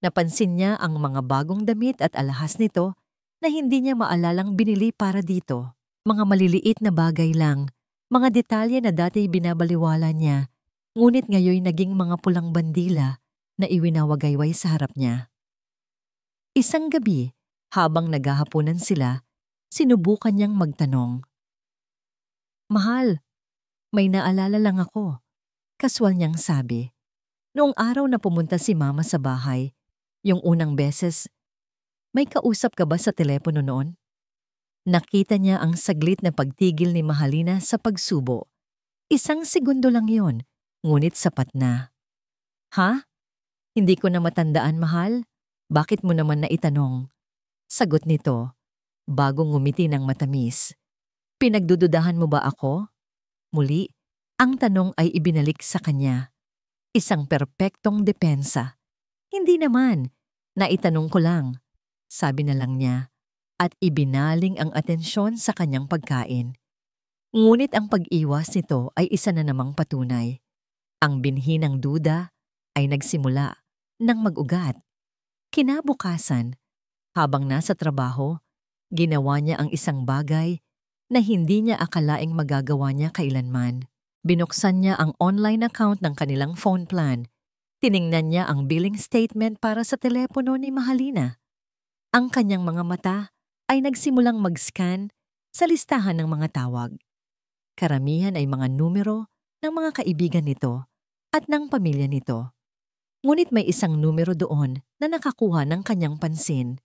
Napansin niya ang mga bagong damit at alahas nito na hindi niya maalalang binili para dito. Mga maliliit na bagay lang, mga detalye na dati binabaliwala niya, ngunit ngayon naging mga pulang bandila na iwinawagayway sa harap niya. Isang gabi, habang naghahapunan sila, sinubukan niyang magtanong. "Mahal, may naalala lang ako." Kaswal niyang sabi. Noong araw na pumunta si Mama sa bahay, yung unang beses, "May kausap ka ba sa telepono noon?" Nakita niya ang saglit na pagtigil ni Mahalina sa pagsubo. 1 segundo lang yon, ngunit sapat na. "Ha? Hindi ko na matandaan, mahal. Bakit mo naman naitanong? Sagot nito, bago ngumiti ng matamis. Pinagdududahan mo ba ako? Muli, ang tanong ay ibinalik sa kanya. Isang perpektong depensa. Hindi naman, naitanong ko lang. Sabi na lang niya, at ibinaling ang atensyon sa kanyang pagkain. Ngunit ang pag-iwas nito ay isa na namang patunay. Ang binhi ng duda ay nagsimula ng mag-ugat. Kinabukasan, habang nasa trabaho, ginawa niya ang isang bagay na hindi niya akalaing magagawa niya kailanman. Binuksan niya ang online account ng kanilang phone plan. Tiningnan niya ang billing statement para sa telepono ni Mahalina. Ang kanyang mga mata ay nagsimulang mag-scan sa listahan ng mga tawag. Karamihan ay mga numero ng mga kaibigan nito at ng pamilya nito. Ngunit may isang numero doon na nakakuha ng kanyang pansin.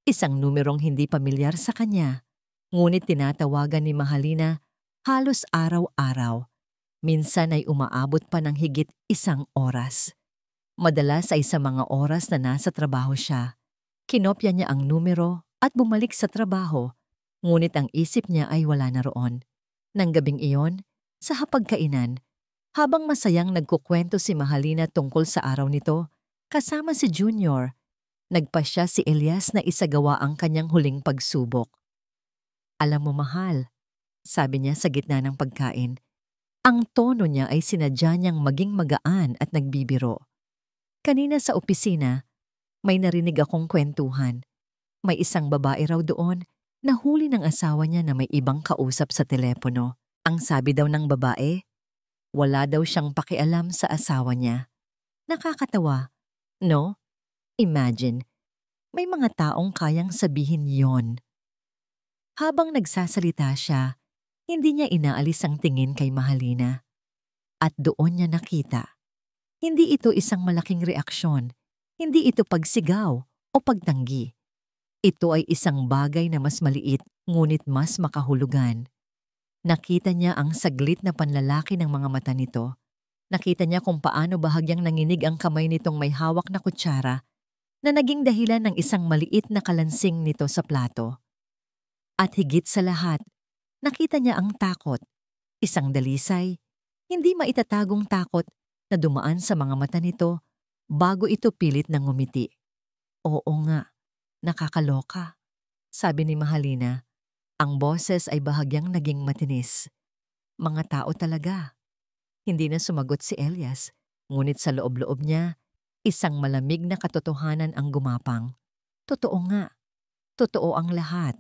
Isang numerong hindi pamilyar sa kanya, ngunit tinatawagan ni Mahalina halos araw-araw. Minsan ay umaabot pa ng higit 1 oras. Madalas ay sa mga oras na nasa trabaho siya. Kinopya niya ang numero at bumalik sa trabaho, ngunit ang isip niya ay wala na roon. Nang gabing iyon, sa hapagkainan, habang masayang nagkukwento si Mahalina tungkol sa araw nito, kasama si Junior, nagpasya si Elias na isagawa ang kanyang huling pagsubok. Alam mo, mahal, sabi niya sa gitna ng pagkain. Ang tono niya ay sinadya niyang maging magaan at nagbibiro. Kanina sa opisina, may narinig akong kwentuhan. May isang babae raw doon na huli ng asawa niya na may ibang kausap sa telepono. Ang sabi daw ng babae, wala daw siyang pakialam sa asawa niya. Nakakatawa, no? Imagine, may mga taong kayang sabihin yon. Habang nagsasalita siya, hindi niya inaalis ang tingin kay Mahalina. At doon niya nakita. Hindi ito isang malaking reaksyon. Hindi ito pagsigaw o pagtanggi. Ito ay isang bagay na mas maliit ngunit mas makahulugan. Nakita niya ang saglit na panlalaki ng mga mata nito. Nakita niya kung paano bahagyang nanginig ang kamay nitong may hawak na kutsara na naging dahilan ng isang maliit na kalansing nito sa plato. At higit sa lahat, nakita niya ang takot, isang dalisay, hindi maitatagong takot na dumaan sa mga mata nito bago ito pilit na ngumiti. Oo nga, nakakaloka, sabi ni Mahalina. Ang boses ay bahagyang naging matinis. Mga tao talaga. Hindi na sumagot si Elias, ngunit sa loob-loob niya, isang malamig na katotohanan ang gumapang. Totoo nga, totoo ang lahat.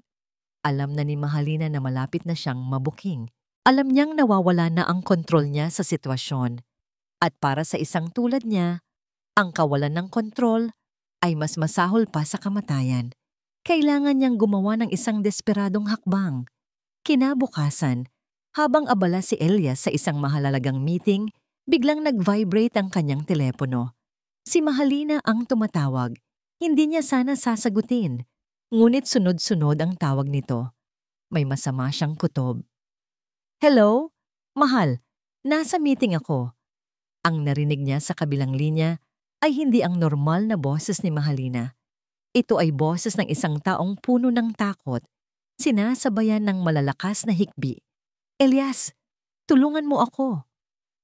Alam na ni Mahalina na malapit na siyang mabuking. Alam niyang nawawala na ang kontrol niya sa sitwasyon. At para sa isang tulad niya, ang kawalan ng kontrol ay mas masahol pa sa kamatayan. Kailangan niyang gumawa ng isang desperadong hakbang. Kinabukasan, habang abala si Elias sa isang mahalagang meeting, biglang nag-vibrate ang kanyang telepono. Si Mahalina ang tumatawag. Hindi niya sana sasagutin. Ngunit sunod-sunod ang tawag nito. May masama siyang kutob. Hello? Mahal, nasa meeting ako. Ang narinig niya sa kabilang linya ay hindi ang normal na boses ni Mahalina. Ito ay boses ng isang taong puno ng takot, sinasabayan ng malalakas na hikbi. Elias, tulungan mo ako.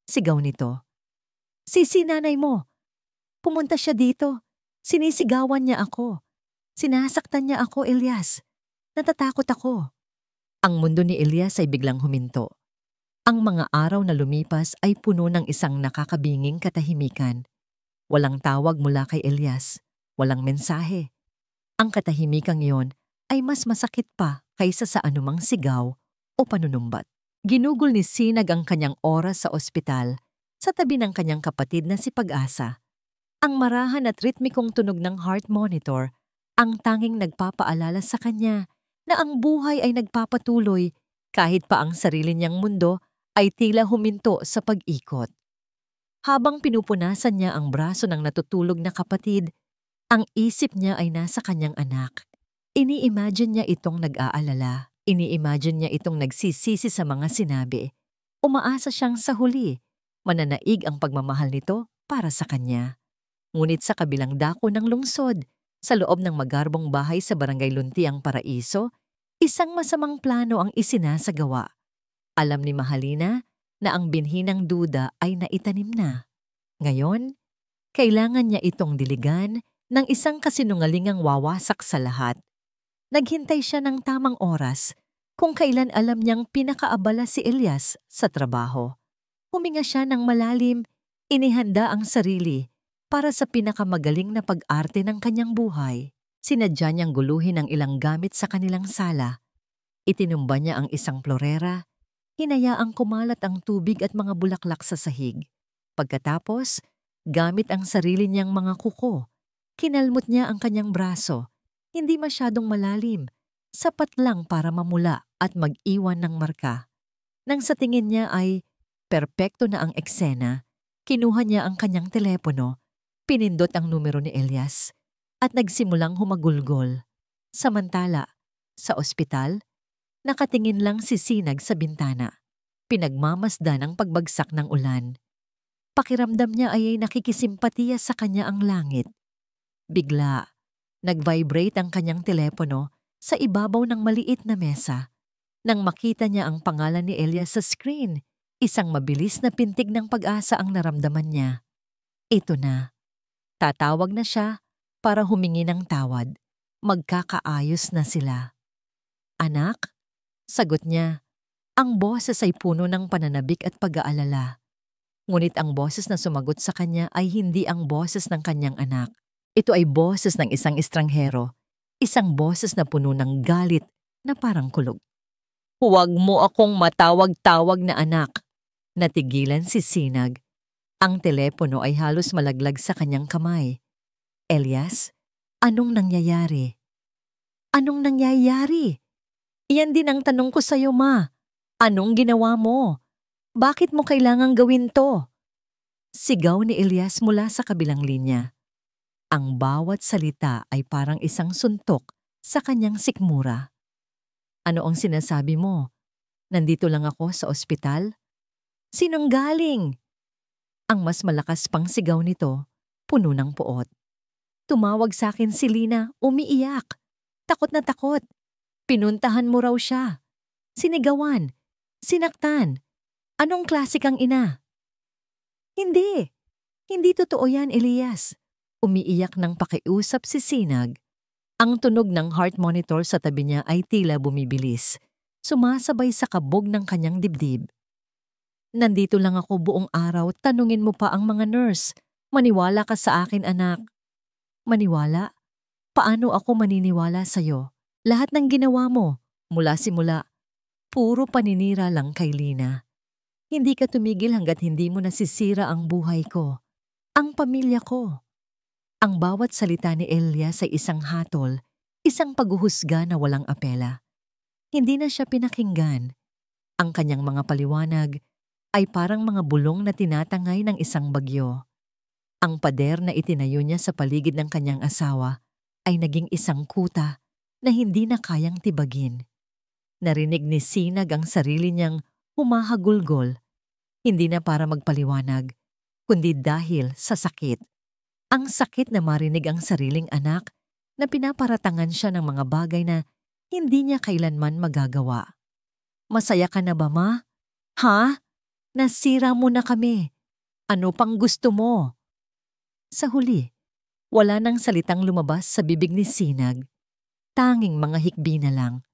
Sigaw nito. Si nanay mo. Pumunta siya dito. Sinisigawan niya ako. Sinasaktan niya ako, Elias. Natatakot ako. Ang mundo ni Elias ay biglang huminto. Ang mga araw na lumipas ay puno ng isang nakakabinging katahimikan. Walang tawag mula kay Elias. Walang mensahe. Ang katahimikang iyon ay mas masakit pa kaysa sa anumang sigaw o panunumbat. Ginugol ni Sinag ang kanyang oras sa ospital sa tabi ng kanyang kapatid na si Pag-asa. Ang marahan at ritmikong tunog ng heart monitor ang tanging nagpapaalala sa kanya na ang buhay ay nagpapatuloy kahit pa ang sarili niyang mundo ay tila huminto sa pag-ikot. Habang pinupunasan niya ang braso ng natutulog na kapatid, ang isip niya ay nasa kanyang anak. Ini-imagine niya itong nag-aalala. Ini-imagine niya itong nagsisisi sa mga sinabi. Umaasa siyang sa huli, mananaig ang pagmamahal nito para sa kanya. Ngunit sa kabilang dako ng lungsod, Sa loob ng magarbong bahay sa Barangay Luntiang Paraiso, isang masamang plano ang isinasagawa. Alam ni Mahalina na ang binhi ng duda ay naitanim na. Ngayon, kailangan niya itong diligan ng isang kasinungalingang wawasak sa lahat. Naghintay siya ng tamang oras kung kailan alam niyang pinakaabala si Elias sa trabaho. Huminga siya ng malalim, inihanda ang sarili para sa pinakamagaling na pag-arte ng kanyang buhay. Sinadya niyang guluhin ang ilang gamit sa kanilang sala. Itinumba niya ang isang florera, hinayaang kumalat ang tubig at mga bulaklak sa sahig. Pagkatapos, gamit ang sarili niyang mga kuko, kinalmot niya ang kanyang braso, hindi masyadong malalim, sapat lang para mamula at mag-iwan ng marka. Nang sa tingin niya ay perpekto na ang eksena, kinuha niya ang kanyang telepono, pinindot ang numero ni Elias, at nagsimulang humagulgol. Samantala, sa ospital, nakatingin lang si Sinag sa bintana. Pinagmamasdan ang pagbagsak ng ulan. Pakiramdam niya ay nakikisimpatiya sa kanya ang langit. Bigla, nag-vibrate ang kanyang telepono sa ibabaw ng maliit na mesa. Nang makita niya ang pangalan ni Elias sa screen, isang mabilis na pintig ng pag-asa ang naramdaman niya. Ito na. Tatawag na siya para humingi ng tawad. Magkakaayos na sila. Anak? Sagot niya. Ang boses ay puno ng pananabik at pag-aalala. Ngunit ang boses na sumagot sa kanya ay hindi ang boses ng kanyang anak. Ito ay boses ng isang estranghero, isang boses na puno ng galit na parang kulog. Huwag mo akong matawag-tawag na anak. Natigilan si Sinag. Ang telepono ay halos malaglag sa kanyang kamay. Elias, anong nangyayari? Anong nangyayari? Iyan din ang tanong ko sa'yo, Ma. Anong ginawa mo? Bakit mo kailangang gawin to? Sigaw ni Elias mula sa kabilang linya. Ang bawat salita ay parang isang suntok sa kanyang sikmura. Ano ang sinasabi mo? Nandito lang ako sa ospital? Sinong galing? Ang mas malakas pang sigaw nito, puno ng poot. Tumawag sa akin si Lina, umiiyak. Takot na takot. Pinuntahan mo raw siya. Sinigawan. Sinaktan. Anong klase kang ina? Hindi. Hindi totoo yan, Elias. Umiiyak ng pakiusap si Sinag. Ang tunog ng heart monitor sa tabi niya ay tila bumibilis. Sumasabay sa kabog ng kanyang dibdib. Nandito lang ako buong araw, tanungin mo pa ang mga nurse. Maniwala ka sa akin, anak. Maniwala? Paano ako maniniwala sa'yo? Lahat ng ginawa mo, mula simula, puro paninira lang kay Lina. Hindi ka tumigil hanggat hindi mo nasisira ang buhay ko, ang pamilya ko. Ang bawat salita ni Elias ay isang hatol, isang paghuhusga na walang apela. Hindi na siya pinakinggan. Ang kanyang mga paliwanag ay parang mga bulong na tinatangay ng isang bagyo. Ang pader na itinayo niya sa paligid ng kanyang asawa ay naging isang kuta na hindi na kayang tibagin. Narinig ni Sinag ang sarili niyang humahagulgol, hindi na para magpaliwanag, kundi dahil sa sakit. Ang sakit na marinig ang sariling anak na pinaparatangan siya ng mga bagay na hindi niya kailanman magagawa. Masaya ka na ba, Ma? Ha? Nasira mo na kami. Ano pang gusto mo? Sa huli, wala nang salitang lumabas sa bibig ni Sinag. Tanging mga hikbi na lang.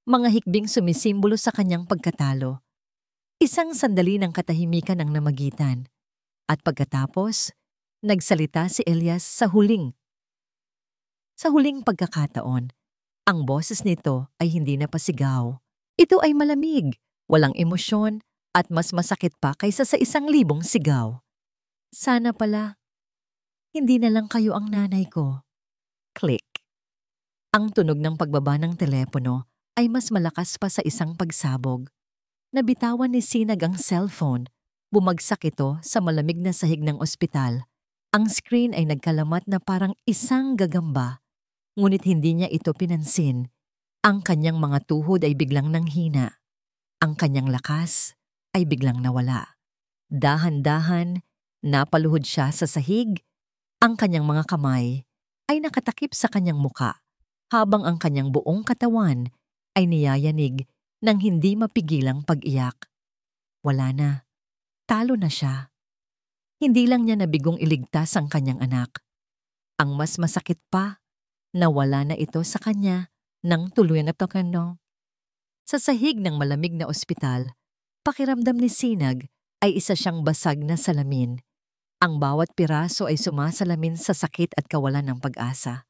Mga hikbing sumisimbolo sa kanyang pagkatalo. Isang sandali ng katahimikan ang namagitan. At pagkatapos, nagsalita si Elias sa huling. Sa huling pagkakataon, ang boses nito ay hindi na pasigaw. Ito ay malamig, walang emosyon, at mas masakit pa kaysa sa 1,000 sigaw. Sana pala, hindi na lang kayo ang nanay ko. Click. Ang tunog ng pagbaba ng telepono ay mas malakas pa sa isang pagsabog. Nabitawan ni Sinag ang cellphone. Bumagsak ito sa malamig na sahig ng ospital. Ang screen ay nagkalamat na parang isang gagamba. Ngunit hindi niya ito pinansin. Ang kanyang mga tuhod ay biglang nanghina. Ang kanyang lakas ay biglang nawala. Dahan-dahan, napaluhod siya sa sahig. Ang kanyang mga kamay ay nakatakip sa kanyang muka, habang ang kanyang buong katawan ay niyayanig ng hindi mapigilang pag-iyak. Wala na. Talo na siya. Hindi lang niya nabigong iligtas ang kanyang anak. Ang mas masakit pa, nawala na ito sa kanya ng tuluyan na tokeno. Sa sahig ng malamig na ospital, pakiramdam ni Sinag ay isa siyang basag na salamin. Ang bawat piraso ay sumasalamin sa sakit at kawalan ng pag-asa.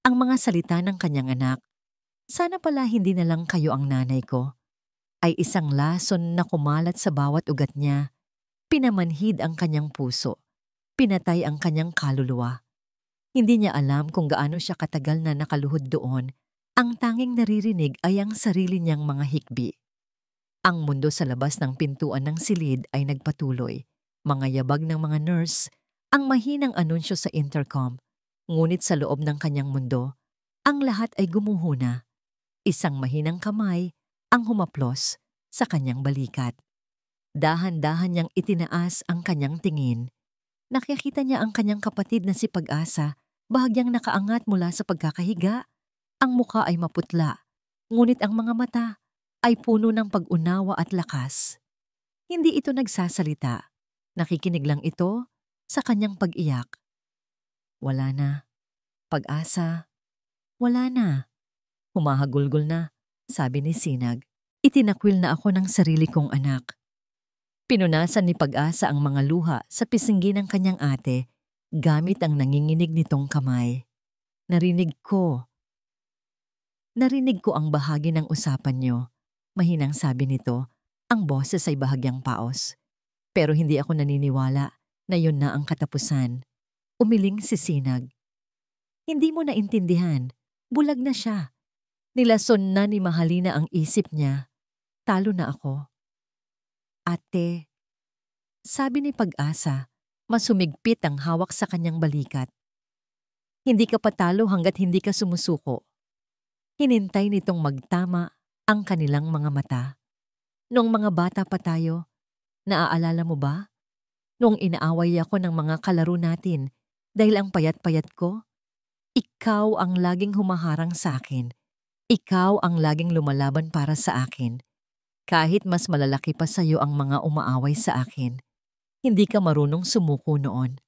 Ang mga salita ng kanyang anak, "Sana pala hindi na lang kayo ang nanay ko," ay isang lason na kumalat sa bawat ugat niya. Pinamanhid ang kanyang puso. Pinatay ang kanyang kaluluwa. Hindi niya alam kung gaano siya katagal na nakaluhod doon. Ang tanging naririnig ay ang sarili niyang mga hikbi. Ang mundo sa labas ng pintuan ng silid ay nagpatuloy. Mga yabag ng mga nurse, ang mahinang anunsyo sa intercom. Ngunit sa loob ng kanyang mundo, ang lahat ay gumuhuna. Isang mahinang kamay ang humaplos sa kanyang balikat. Dahan-dahan niyang itinaas ang kanyang tingin. Nakikita niya ang kanyang kapatid na si Pag-asa, bahagyang nakaangat mula sa pagkakahiga. Ang muka ay maputla, ngunit ang mga mata ay puno ng pag-unawa at lakas. Hindi ito nagsasalita. Nakikinig lang ito sa kanyang pag-iyak. Wala na. Pag-asa. Wala na. Humahagulgol na, sabi ni Sinag. Itinakwil na ako ng sarili kong anak. Pinunasan ni Pag-asa ang mga luha sa pisinggi ng kanyang ate gamit ang nanginginig nitong kamay. Narinig ko ang bahagi ng usapan niyo. Mahinang sabi nito, ang boses ay bahagyang paos. Pero hindi ako naniniwala na yun na ang katapusan. Umiling si Sinag. Hindi mo naintindihan. Bulag na siya. Nilason na ni Mahalina ang isip niya. Talo na ako. Ate, sabi ni Pag-asa, mas humigpit ang hawak sa kanyang balikat. Hindi ka patalo hanggat hindi ka sumusuko. Hinintay nitong magtama ang kanilang mga mata. Noong mga bata pa tayo, naaalala mo ba? Noong inaaway ako ng mga kalaro natin dahil ang payat-payat ko, ikaw ang laging humaharang sa akin. Ikaw ang laging lumalaban para sa akin. Kahit mas malalaki pa sa iyo ang mga umaaway sa akin, hindi ka marunong sumuko noon.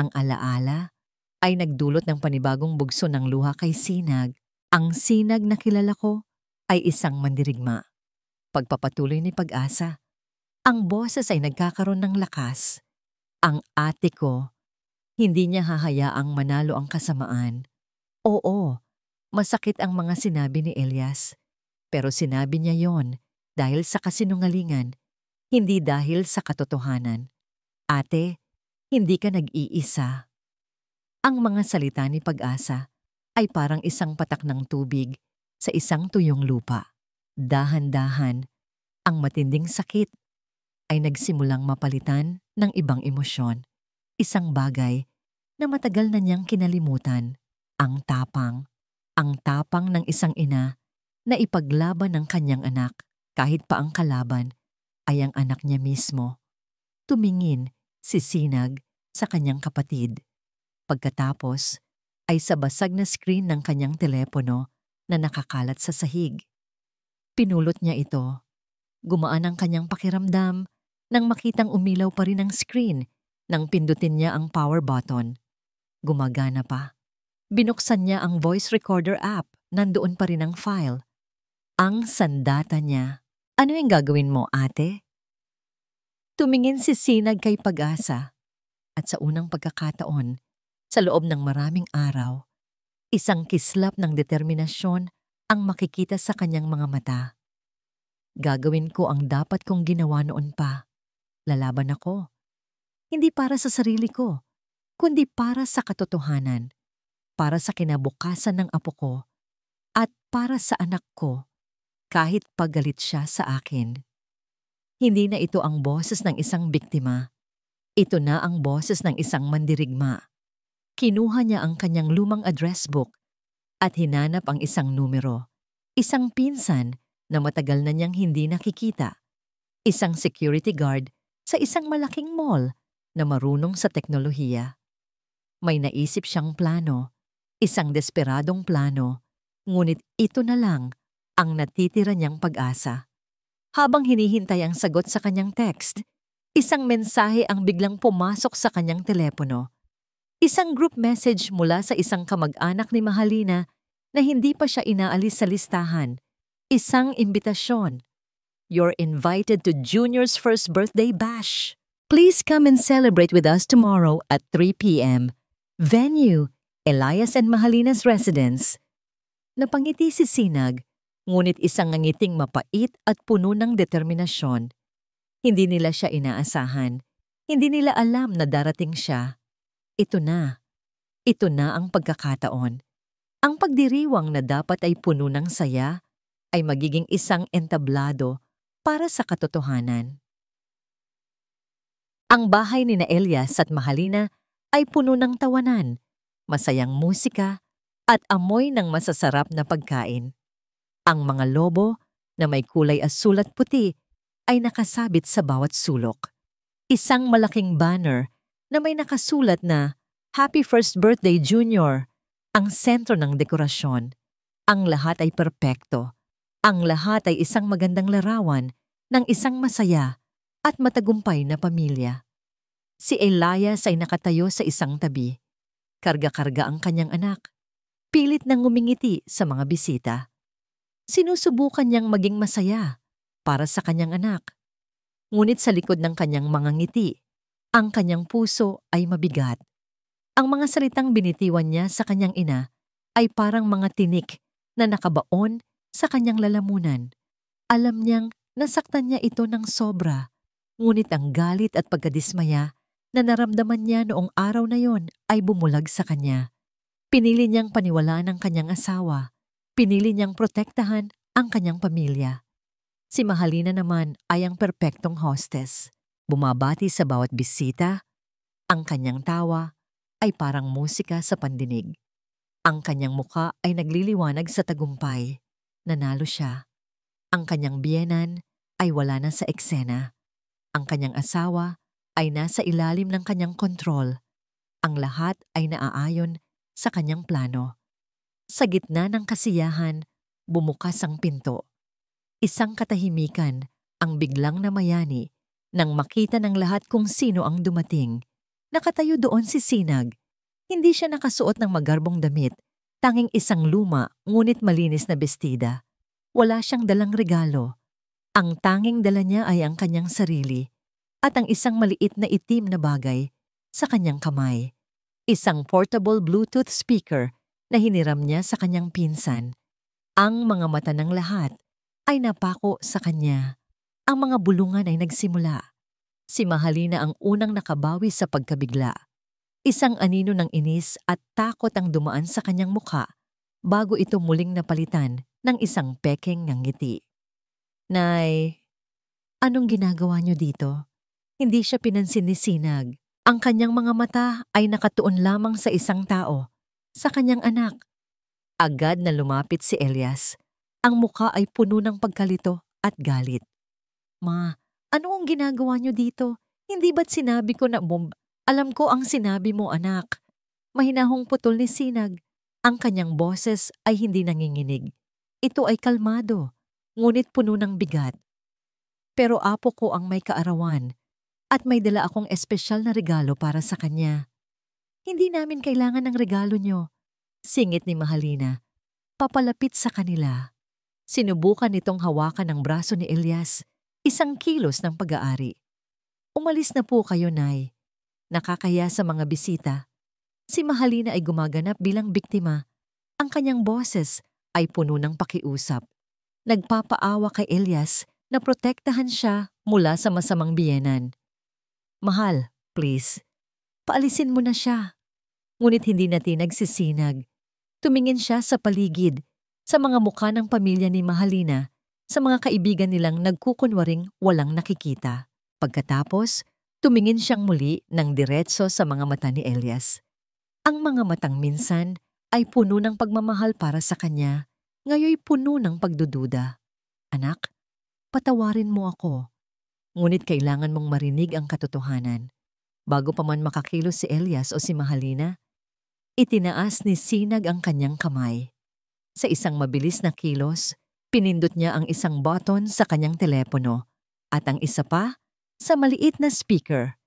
Ang alaala ay nagdulot ng panibagong bugso ng luha kay Sinag. Ang Sinag na kilala ko ay isang mandirigma. Pagpapatuloy ni Pag-asa, ang boses ay nagkakaroon ng lakas. Ang ate ko, hindi niya hahayaang manalo ang kasamaan. Oo, masakit ang mga sinabi ni Elias. Pero sinabi niya yon dahil sa kasinungalingan, hindi dahil sa katotohanan. Ate, hindi ka nag-iisa. Ang mga salita ni Pag-asa ay parang isang patak ng tubig sa isang tuyong lupa. Dahan-dahan, ang matinding sakit ay nagsimulang mapalitan ng ibang emosyon. Isang bagay na matagal na niyang kinalimutan, ang tapang. Ang tapang ng isang ina na ipaglaban ng kanyang anak kahit pa ang kalaban ay ang anak niya mismo. Tumingin si Sinag sa kanyang kapatid. Pagkatapos ay sa basag na screen ng kanyang telepono na nakakalat sa sahig. Pinulot niya ito. Gumaan ang kanyang pakiramdam nang makitang umilaw pa rin ang screen nang pindutin niya ang power button. Gumagana pa. Binuksan niya ang voice recorder app. Nandoon pa rin ang file. Ang sandata niya. Ano yung gagawin mo, ate? Tumingin si Sinag kay Pag-asa. At sa unang pagkakataon, sa loob ng maraming araw, isang kislap ng determinasyon ang makikita sa kanyang mga mata. Gagawin ko ang dapat kong ginawa noon pa. Lalaban ako. Hindi para sa sarili ko, kundi para sa katotohanan, para sa kinabukasan ng apo ko, at para sa anak ko, kahit pagalit siya sa akin. Hindi na ito ang boses ng isang biktima. Ito na ang boses ng isang mandirigma. Kinuha niya ang kanyang lumang address book at hinanap ang isang numero. Isang pinsan na matagal na niyang hindi nakikita. Isang security guard sa isang malaking mall na marunong sa teknolohiya. May naisip siyang plano. Isang desperadong plano, ngunit ito na lang ang natitira niyang pag-asa. Habang hinihintay ang sagot sa kanyang text, isang mensahe ang biglang pumasok sa kanyang telepono. Isang group message mula sa isang kamag-anak ni Mahalina na hindi pa siya inaalis sa listahan. Isang imbitasyon. You're invited to Junior's first birthday bash. Please come and celebrate with us tomorrow at 3 p.m. Venue, Elias and Mahalina's residence. Napangiti si Sinag, ngunit isang ngiting mapait at puno ng determinasyon. Hindi nila siya inaasahan. Hindi nila alam na darating siya. Ito na. Ito na ang pagkakataon. Ang pagdiriwang na dapat ay puno ng saya ay magiging isang entablado para sa katotohanan. Ang bahay ni na Elias at Mahalina ay puno ng tawanan, masayang musika, at amoy ng masasarap na pagkain. Ang mga lobo na may kulay asul at puti ay nakasabit sa bawat sulok. Isang malaking banner na may nakasulat na Happy First Birthday Junior ang sentro ng dekorasyon. Ang lahat ay perpekto. Ang lahat ay isang magandang larawan ng isang masaya at matagumpay na pamilya. Si Elias ay nakatayo sa isang tabi. Karga-karga ang kanyang anak. Pilit nang ngumingiti sa mga bisita. Sinusubukan niyang maging masaya para sa kanyang anak. Ngunit sa likod ng kanyang mga ngiti, ang kanyang puso ay mabigat. Ang mga salitang binitiwan niya sa kanyang ina ay parang mga tinik na nakabaon sa kanyang lalamunan. Alam niyang nasaktan niya ito ng sobra, ngunit ang galit at pagkadismaya na naramdaman niya noong araw na yon ay bumulag sa kanya. Pinili niyang paniwalaan ang kanyang asawa. Pinili niyang protektahan ang kanyang pamilya. Si Mahalina naman ay ang perpektong hostess. Bumabati sa bawat bisita. Ang kanyang tawa ay parang musika sa pandinig. Ang kanyang muka ay nagliliwanag sa tagumpay. Nanalo siya. Ang kanyang biyenan ay wala na sa eksena. Ang kanyang asawa ay nasa ilalim ng kanyang kontrol. Ang lahat ay naaayon sa kanyang plano. Sa gitna ng kasiyahan, bumukas ang pinto. Isang katahimikan ang biglang namayani nang makita ng lahat kung sino ang dumating. Nakatayo doon si Sinag. Hindi siya nakasuot ng magarbong damit, tanging isang luma ngunit malinis na bestida. Wala siyang dalang regalo. Ang tanging dala niya ay ang kanyang sarili at ang isang maliit na itim na bagay sa kanyang kamay. Isang portable Bluetooth speaker na hiniram niya sa kanyang pinsan. Ang mga mata ng lahat ay napako sa kanya. Ang mga bulungan ay nagsimula. Si Mahalina ang unang nakabawi sa pagkabigla. Isang anino ng inis at takot ang dumaan sa kanyang mukha bago ito muling napalitan ng isang pekeng ngiti. Nay, anong ginagawa niyo dito? Hindi siya pinansin ni Sinag. Ang kanyang mga mata ay nakatuon lamang sa isang tao, sa kanyang anak. Agad na lumapit si Elias. Ang mukha ay puno ng pagkalito at galit. Ma, ano ang ginagawa niyo dito? Hindi ba't sinabi ko na Alam ko ang sinabi mo, anak. Mahinahong putol ni Sinag. Ang kanyang boses ay hindi nanginginig. Ito ay kalmado, ngunit puno ng bigat. Pero apo ko ang may kaarawan at may dala akong espesyal na regalo para sa kanya. Hindi namin kailangan ng regalo niyo, singit ni Mahalina. Papalapit sa kanila. Sinubukan nitong hawakan ang braso ni Elias, isang kilos ng pag-aari. Umalis na po kayo, Nay. Nakakaya sa mga bisita. Si Mahalina ay gumaganap bilang biktima. Ang kanyang boses ay puno ng pakiusap. Nagpapaawa kay Elias na protektahan siya mula sa masamang biyenan. Mahal, please, paalisin mo na siya. Ngunit hindi natinag si Sinag. Tumingin siya sa paligid, sa mga mukha ng pamilya ni Mahalina, sa mga kaibigan nilang nagkukunwaring walang nakikita. Pagkatapos, tumingin siyang muli ng diretso sa mga mata ni Elias. Ang mga matang minsan ay puno ng pagmamahal para sa kanya, ngayoy puno ng pagdududa. Anak, patawarin mo ako. Ngunit kailangan mong marinig ang katotohanan. Bago pa man makakilos si Elias o si Mahalina, Itinaas ni Sinag ang kanyang kamay. Sa isang mabilis na kilos, pinindot niya ang isang button sa kanyang telepono at ang isa pa sa maliit na speaker.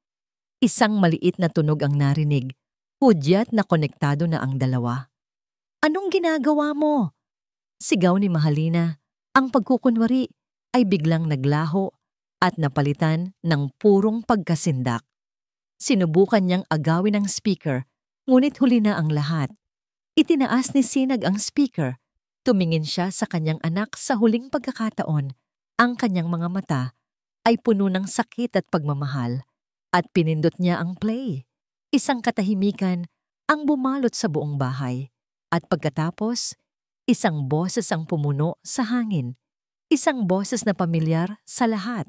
Isang maliit na tunog ang narinig, hudyat na konektado na ang dalawa. "Anong ginagawa mo?" Sigaw ni Mahalina. Ang pagkukunwari ay biglang naglaho at napalitan ng purong pagkasindak. Sinubukan niyang agawin ang speaker, ngunit huli na ang lahat. Itinaas ni Sinag ang speaker. Tumingin siya sa kanyang anak sa huling pagkakataon. Ang kanyang mga mata ay puno ng sakit at pagmamahal at pinindot niya ang play. Isang katahimikan ang bumalot sa buong bahay at pagkatapos, isang boses ang pumuno sa hangin. Isang boses na pamilyar sa lahat.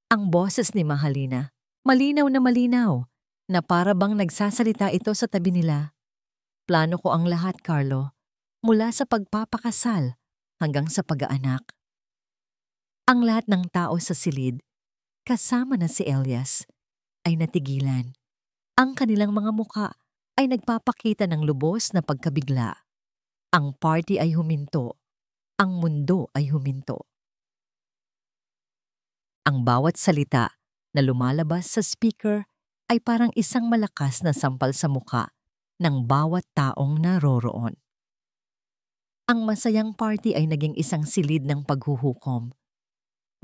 Ang boses ni Mahalina. Malinaw na para bang nagsasalita ito sa tabi nila. "Plano ko ang lahat, Carlo, mula sa pagpapakasal hanggang sa pag-aanak." Ang lahat ng tao sa silid, kasama na si Elias, ay natigilan. Ang kanilang mga muka ay nagpapakita ng lubos na pagkabigla. Ang party ay huminto. Ang mundo ay huminto. Ang bawat salita na lumalabas sa speaker ay parang isang malakas na sampal sa muka ng bawat taong naroroon. Ang masayang party ay naging isang silid ng paghuhukom.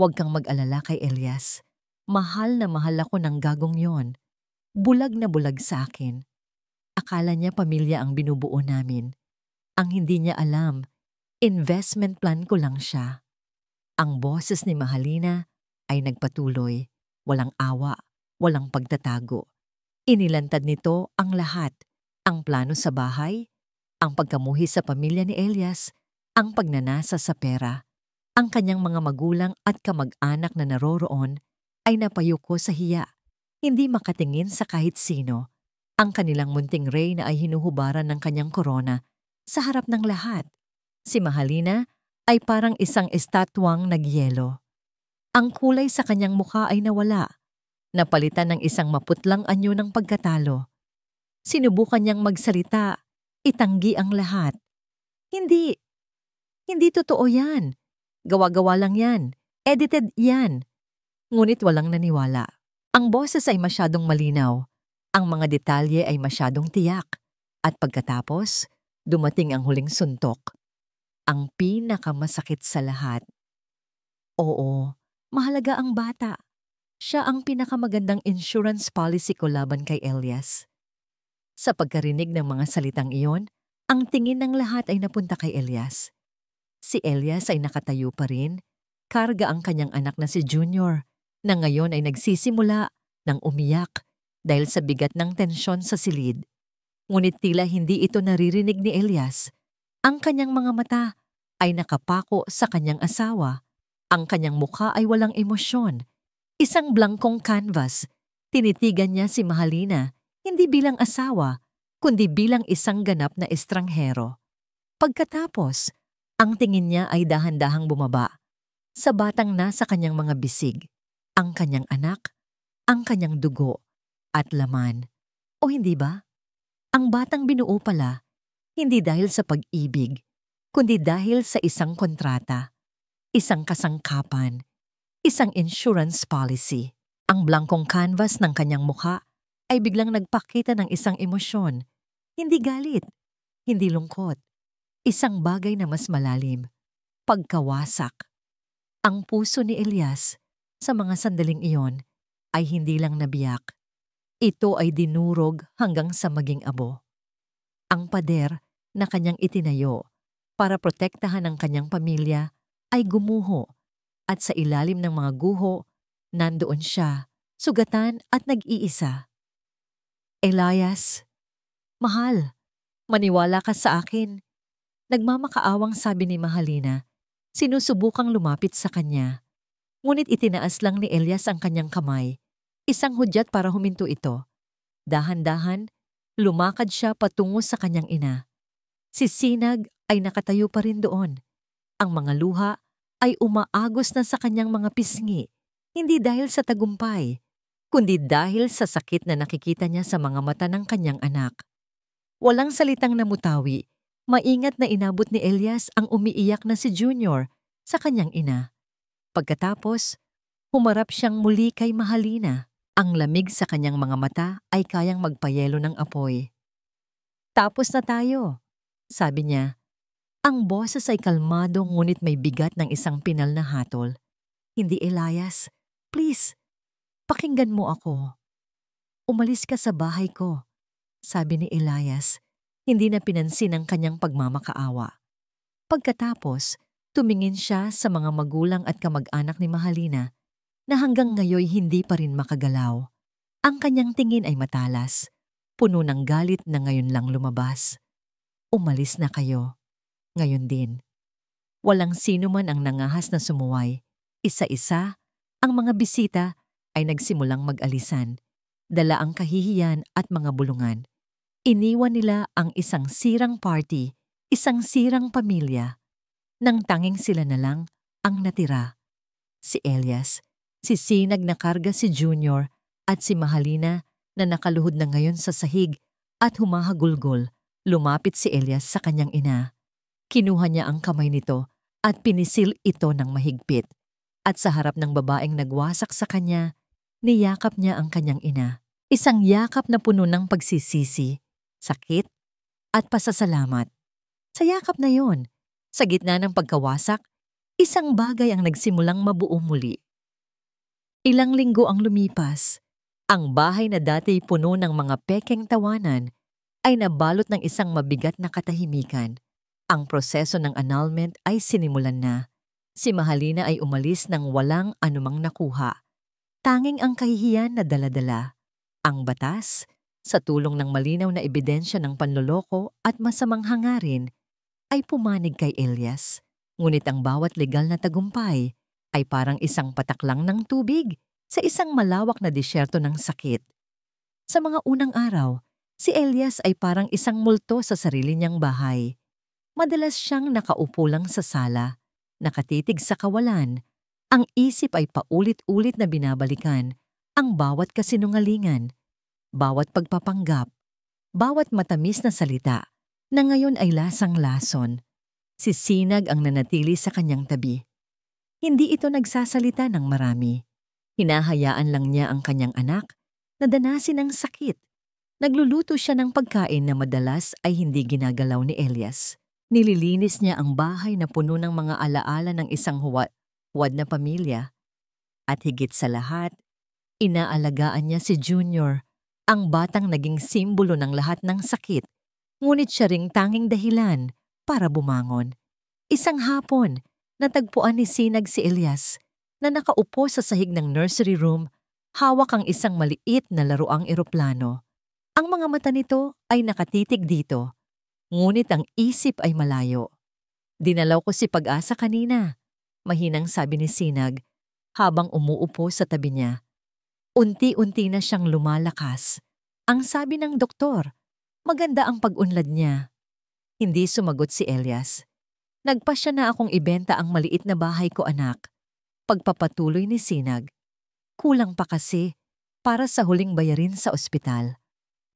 "Huwag kang mag-alala kay Elias. Mahal na mahal ako ng gagong yon. Bulag na bulag sa akin. Akala niya pamilya ang binubuo namin. Ang hindi niya alam, investment plan ko lang siya." Ang boses ni Mahalina ay nagpatuloy, walang awa, walang pagtatago. Inilantad nito ang lahat, ang plano sa bahay, ang pagkamuhi sa pamilya ni Elias, ang pagnanasa sa pera. Ang kanyang mga magulang at kamag-anak na naroroon ay napayuko sa hiya, hindi makatingin sa kahit sino. Ang kanilang munting reyna ay hinuhubaran ng kanyang korona sa harap ng lahat. Si Mahalina ay parang isang estatwang nagyelo. Ang kulay sa kanyang mukha ay nawala, napalitan ng isang maputlang anyo ng pagkatalo. Sinubukan niyang magsalita, itanggi ang lahat. Hindi totoo yan. Gawa-gawa lang yan. Edited yan." Ngunit walang naniwala. Ang boses ay masyadong malinaw. Ang mga detalye ay masyadong tiyak. At pagkatapos, dumating ang huling suntok. Ang pinakamasakit sa lahat. Oo, mahalaga ang bata. Siya ang pinakamagandang insurance policy ko laban kay Elias. Sa pagkarinig ng mga salitang iyon, ang tingin ng lahat ay napunta kay Elias. Si Elias ay nakatayo pa rin, karga ang kanyang anak na si Junior, na ngayon ay nagsisimula ng umiyak dahil sa bigat ng tensyon sa silid. Ngunit tila hindi ito naririnig ni Elias. Ang kanyang mga mata ay nakapako sa kanyang asawa. Ang kanyang mukha ay walang emosyon. Isang blangkong canvas. Tinitigan niya si Mahalina, hindi bilang asawa, kundi bilang isang ganap na estranghero. Pagkatapos, ang tingin niya ay dahan-dahang bumaba sa batang nasa kanyang mga bisig, ang kanyang anak, ang kanyang dugo, at laman. O hindi ba? Ang batang binuo pala, hindi dahil sa pag-ibig, kundi dahil sa isang kontrata, isang kasangkapan, isang insurance policy. Ang blangkong canvas ng kanyang mukha ay biglang nagpakita ng isang emosyon, hindi galit, hindi lungkot, isang bagay na mas malalim, pagkawasak. Ang puso ni Elias sa mga sandaling iyon ay hindi lang nabiyak. Ito ay dinurog hanggang sa maging abo. Ang pader na kanyang itinayo para protektahan ang kanyang pamilya ay gumuho at sa ilalim ng mga guho, nandoon siya, sugatan at nag-iisa. "Elias, mahal, maniwala ka sa akin." Nagmamakaawang sabi ni Mahalina, sinusubukang lumapit sa kanya. Ngunit itinaas lang ni Elias ang kanyang kamay, isang hudyat para huminto ito. Dahan-dahan, lumakad siya patungo sa kanyang ina. Si Sinag ay nakatayo pa rin doon. Ang mga luha ay umaagos na sa kanyang mga pisngi, hindi dahil sa tagumpay, kundi dahil sa sakit na nakikita niya sa mga mata ng kanyang anak. Walang salitang namutawi. Maingat na inabot ni Elias ang umiiyak na si Junior sa kanyang ina. Pagkatapos, humarap siyang muli kay Mahalina. Ang lamig sa kanyang mga mata ay kayang magpayelo ng apoy. "Tapos na tayo," sabi niya. Ang boses ay kalmado ngunit may bigat ng isang pinal na hatol. "Hindi, Elias. Please, pakinggan mo ako. Umalis ka sa bahay ko," sabi ni Elias, hindi na pinansin ang kanyang pagmamakaawa. Pagkatapos, tumingin siya sa mga magulang at kamag-anak ni Mahalina na hanggang ngayon hindi pa rin makagalaw. Ang kanyang tingin ay matalas, puno ng galit na ngayon lang lumabas. "Umalis na kayo. Ngayon din." Walang sino man ang nangahas na sumuway. Isa-isa, ang mga bisita ay nagsimulang mag-alisan. Dala ang kahihiyan at mga bulungan. Iniwan nila ang isang sirang party, isang sirang pamilya. Nang tanging sila na lang ang natira. Si Elias, si Sinag na karga si Junior at si Mahalina na nakaluhod na ngayon sa sahig at humahagulgol. Lumapit si Elias sa kanyang ina. Kinuha niya ang kamay nito at pinisil ito ng mahigpit. At sa harap ng babaeng nagwasak sa kanya, niyakap niya ang kanyang ina. Isang yakap na puno ng pagsisisi, sakit, at pasasalamat. Sa yakap na yon, sa gitna ng pagkawasak, isang bagay ang nagsimulang mabuo muli. Ilang linggo ang lumipas. Ang bahay na dati puno ng mga pekeng tawanan ay nabalot ng isang mabigat na katahimikan. Ang proseso ng annulment ay sinimulan na. Si Mahalina ay umalis nang walang anumang nakuha. Tanging ang kahihiyan na dala-dala. Ang batas, sa tulong ng malinaw na ebidensya ng panloloko at masamang hangarin, ay pumanig kay Elias. Ngunit ang bawat legal na tagumpay ay parang isang patak lang ng tubig sa isang malawak na disyerto ng sakit. Sa mga unang araw, si Elias ay parang isang multo sa sarili niyang bahay. Madalas siyang nakaupo lang sa sala, nakatitig sa kawalan. Ang isip ay paulit-ulit na binabalikan ang bawat kasinungalingan, bawat pagpapanggap, bawat matamis na salita na ngayon ay lasang-lason. Si Sinag ang nanatili sa kanyang tabi. Hindi ito nagsasalita ng marami. Hinahayaan lang niya ang kanyang anak na danasin ang sakit. Nagluluto siya ng pagkain na madalas ay hindi ginagalaw ni Elias. Nililinis niya ang bahay na puno ng mga alaala ng isang huwad na pamilya. At higit sa lahat, inaalagaan niya si Junior, ang batang naging simbolo ng lahat ng sakit, ngunit siya ring tanging dahilan para bumangon. Isang hapon, natagpuan ni Sinag si Elias na nakaupo sa sahig ng nursery room, hawak ang isang maliit na laruang eroplano. Ang mga mata nito ay nakatitig dito. Ngunit ang isip ay malayo. "Dinalaw ko si Pag-asa kanina," mahinang sabi ni Sinag habang umuupo sa tabi niya. Unti-unti na siyang lumalakas. Ang sabi ng doktor, maganda ang pag-unlad niya. Hindi sumagot si Elias. "Nagpasya na akong ibenta ang maliit na bahay ko, anak." Pagpapatuloy ni Sinag. "Kulang pa kasi para sa huling bayarin sa ospital."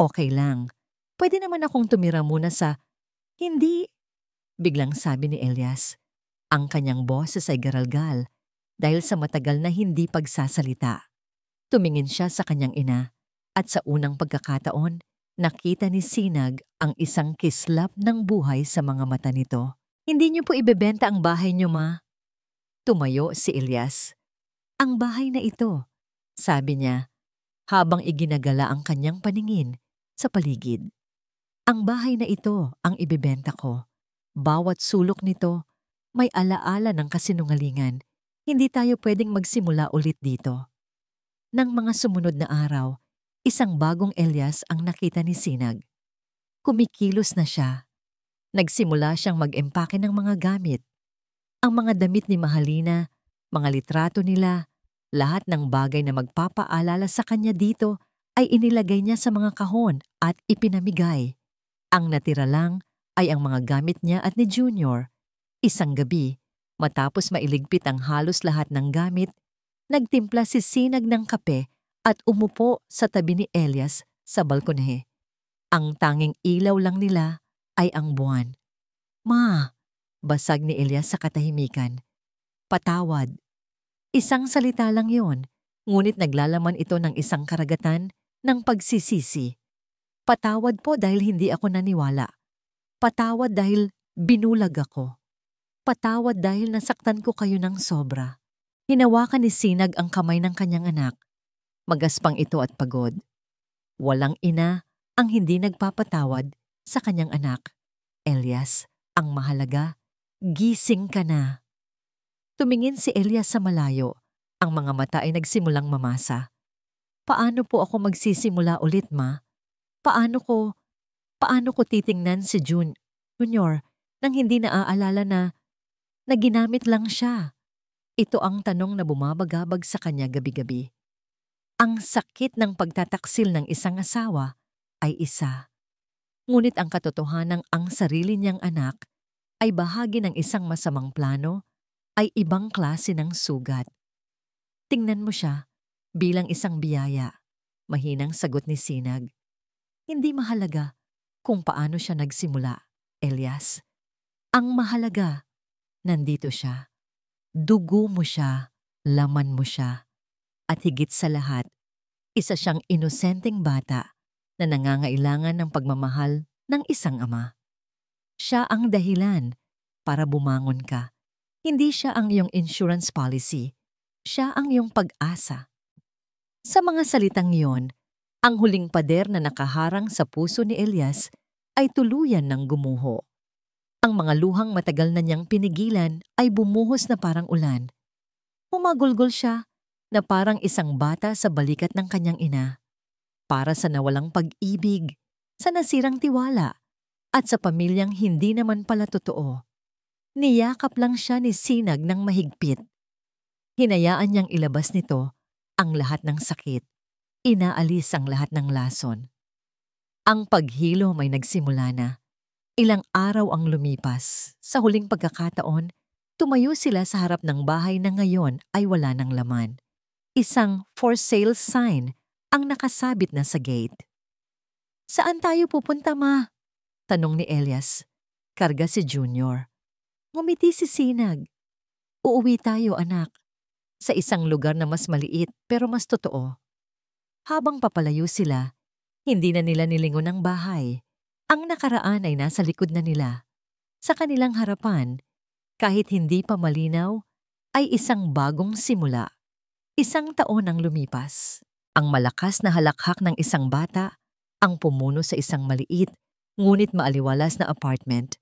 "Okay lang. Pwede naman akong tumira muna sa..." "Hindi," biglang sabi ni Elias. Ang kanyang boses ay garalgal dahil sa matagal na hindi pagsasalita. Tumingin siya sa kanyang ina at sa unang pagkakataon, nakita ni Sinag ang isang kislap ng buhay sa mga mata nito. "Hindi niyo po ibebenta ang bahay niyo, Ma?" Tumayo si Elias. "Ang bahay na ito," sabi niya, habang iginagala ang kanyang paningin sa paligid. "Ang bahay na ito ang ibebenta ko. Bawat sulok nito may alaala ng kasinungalingan. Hindi tayo pwedeng magsimula ulit dito." Nang mga sumunod na araw, isang bagong Elias ang nakita ni Sinag. Kumikilos na siya. Nagsimula siyang mag-empake ng mga gamit. Ang mga damit ni Mahalina, mga litrato nila, lahat ng bagay na magpapaalala sa kanya dito ay inilagay niya sa mga kahon at ipinamigay. Ang natira lang ay ang mga gamit niya at ni Junior. Isang gabi, matapos mailigpit ang halos lahat ng gamit, nagtimpla si Sinag ng kape at umupo sa tabi ni Elias sa balkonahe. Ang tanging ilaw lang nila ay ang buwan. Ma, basag ni Elias sa katahimikan. Patawad. Isang salita lang yon, ngunit naglalaman ito ng isang karagatan ng pagsisisi. Patawad po dahil hindi ako naniwala. Patawad dahil binulag ako. Patawad dahil nasaktan ko kayo ng sobra. Hinawakan ni Sinag ang kamay ng kanyang anak. Magaspang ito at pagod. Walang ina ang hindi nagpapatawad sa kanyang anak. Elias, ang mahalaga, gising ka na. Tumingin si Elias sa malayo. Ang mga mata ay nagsimulang mamasa. Paano po ako magsisimula ulit, ma? Paano ko titingnan si Junior nang hindi naaalala na ginamit lang siya? Ito ang tanong na bumabagabag sa kanya gabi-gabi. Ang sakit ng pagtataksil ng isang asawa ay isa. Ngunit ang katotohanang ang sarili niyang anak ay bahagi ng isang masamang plano ay ibang klase ng sugat. Tingnan mo siya bilang isang biyaya. Mahinang sagot ni Sinag. Hindi mahalaga kung paano siya nagsimula, Elias. Ang mahalaga, nandito siya. Dugo mo siya, laman mo siya. At higit sa lahat, isa siyang inosenteng bata na nangangailangan ng pagmamahal ng isang ama. Siya ang dahilan para bumangon ka. Hindi siya ang iyong insurance policy. Siya ang iyong pag-asa. Sa mga salitang iyon, ang huling pader na nakaharang sa puso ni Elias ay tuluyan ng gumuho. Ang mga luhang matagal na niyang pinigilan ay bumuhos na parang ulan. Humagulgol siya na parang isang bata sa balikat ng kanyang ina. Para sa nawalang pag-ibig, sa nasirang tiwala, at sa pamilyang hindi naman pala totoo. Niyakap lang siya ni Sinag ng mahigpit. Hinayaan niyang ilabas nito ang lahat ng sakit. Inaalis ang lahat ng lason. Ang paghilo may nagsimula na. Ilang araw ang lumipas. Sa huling pagkakataon, tumayo sila sa harap ng bahay na ngayon ay wala ng laman. Isang for sale sign ang nakasabit na sa gate. Saan tayo pupunta, ma? Tanong ni Elias. Karga si Junior. Ngumiti si Sinag. Uuwi tayo, anak. Sa isang lugar na mas maliit pero mas totoo. Habang papalayo sila, hindi na nila nilingon ang bahay. Ang nakaraan ay nasa likod na nila. Sa kanilang harapan, kahit hindi pa malinaw, ay isang bagong simula. Isang taon ang lumipas. Ang malakas na halakhak ng isang bata, ang pumuno sa isang maliit, ngunit maaliwalas na apartment.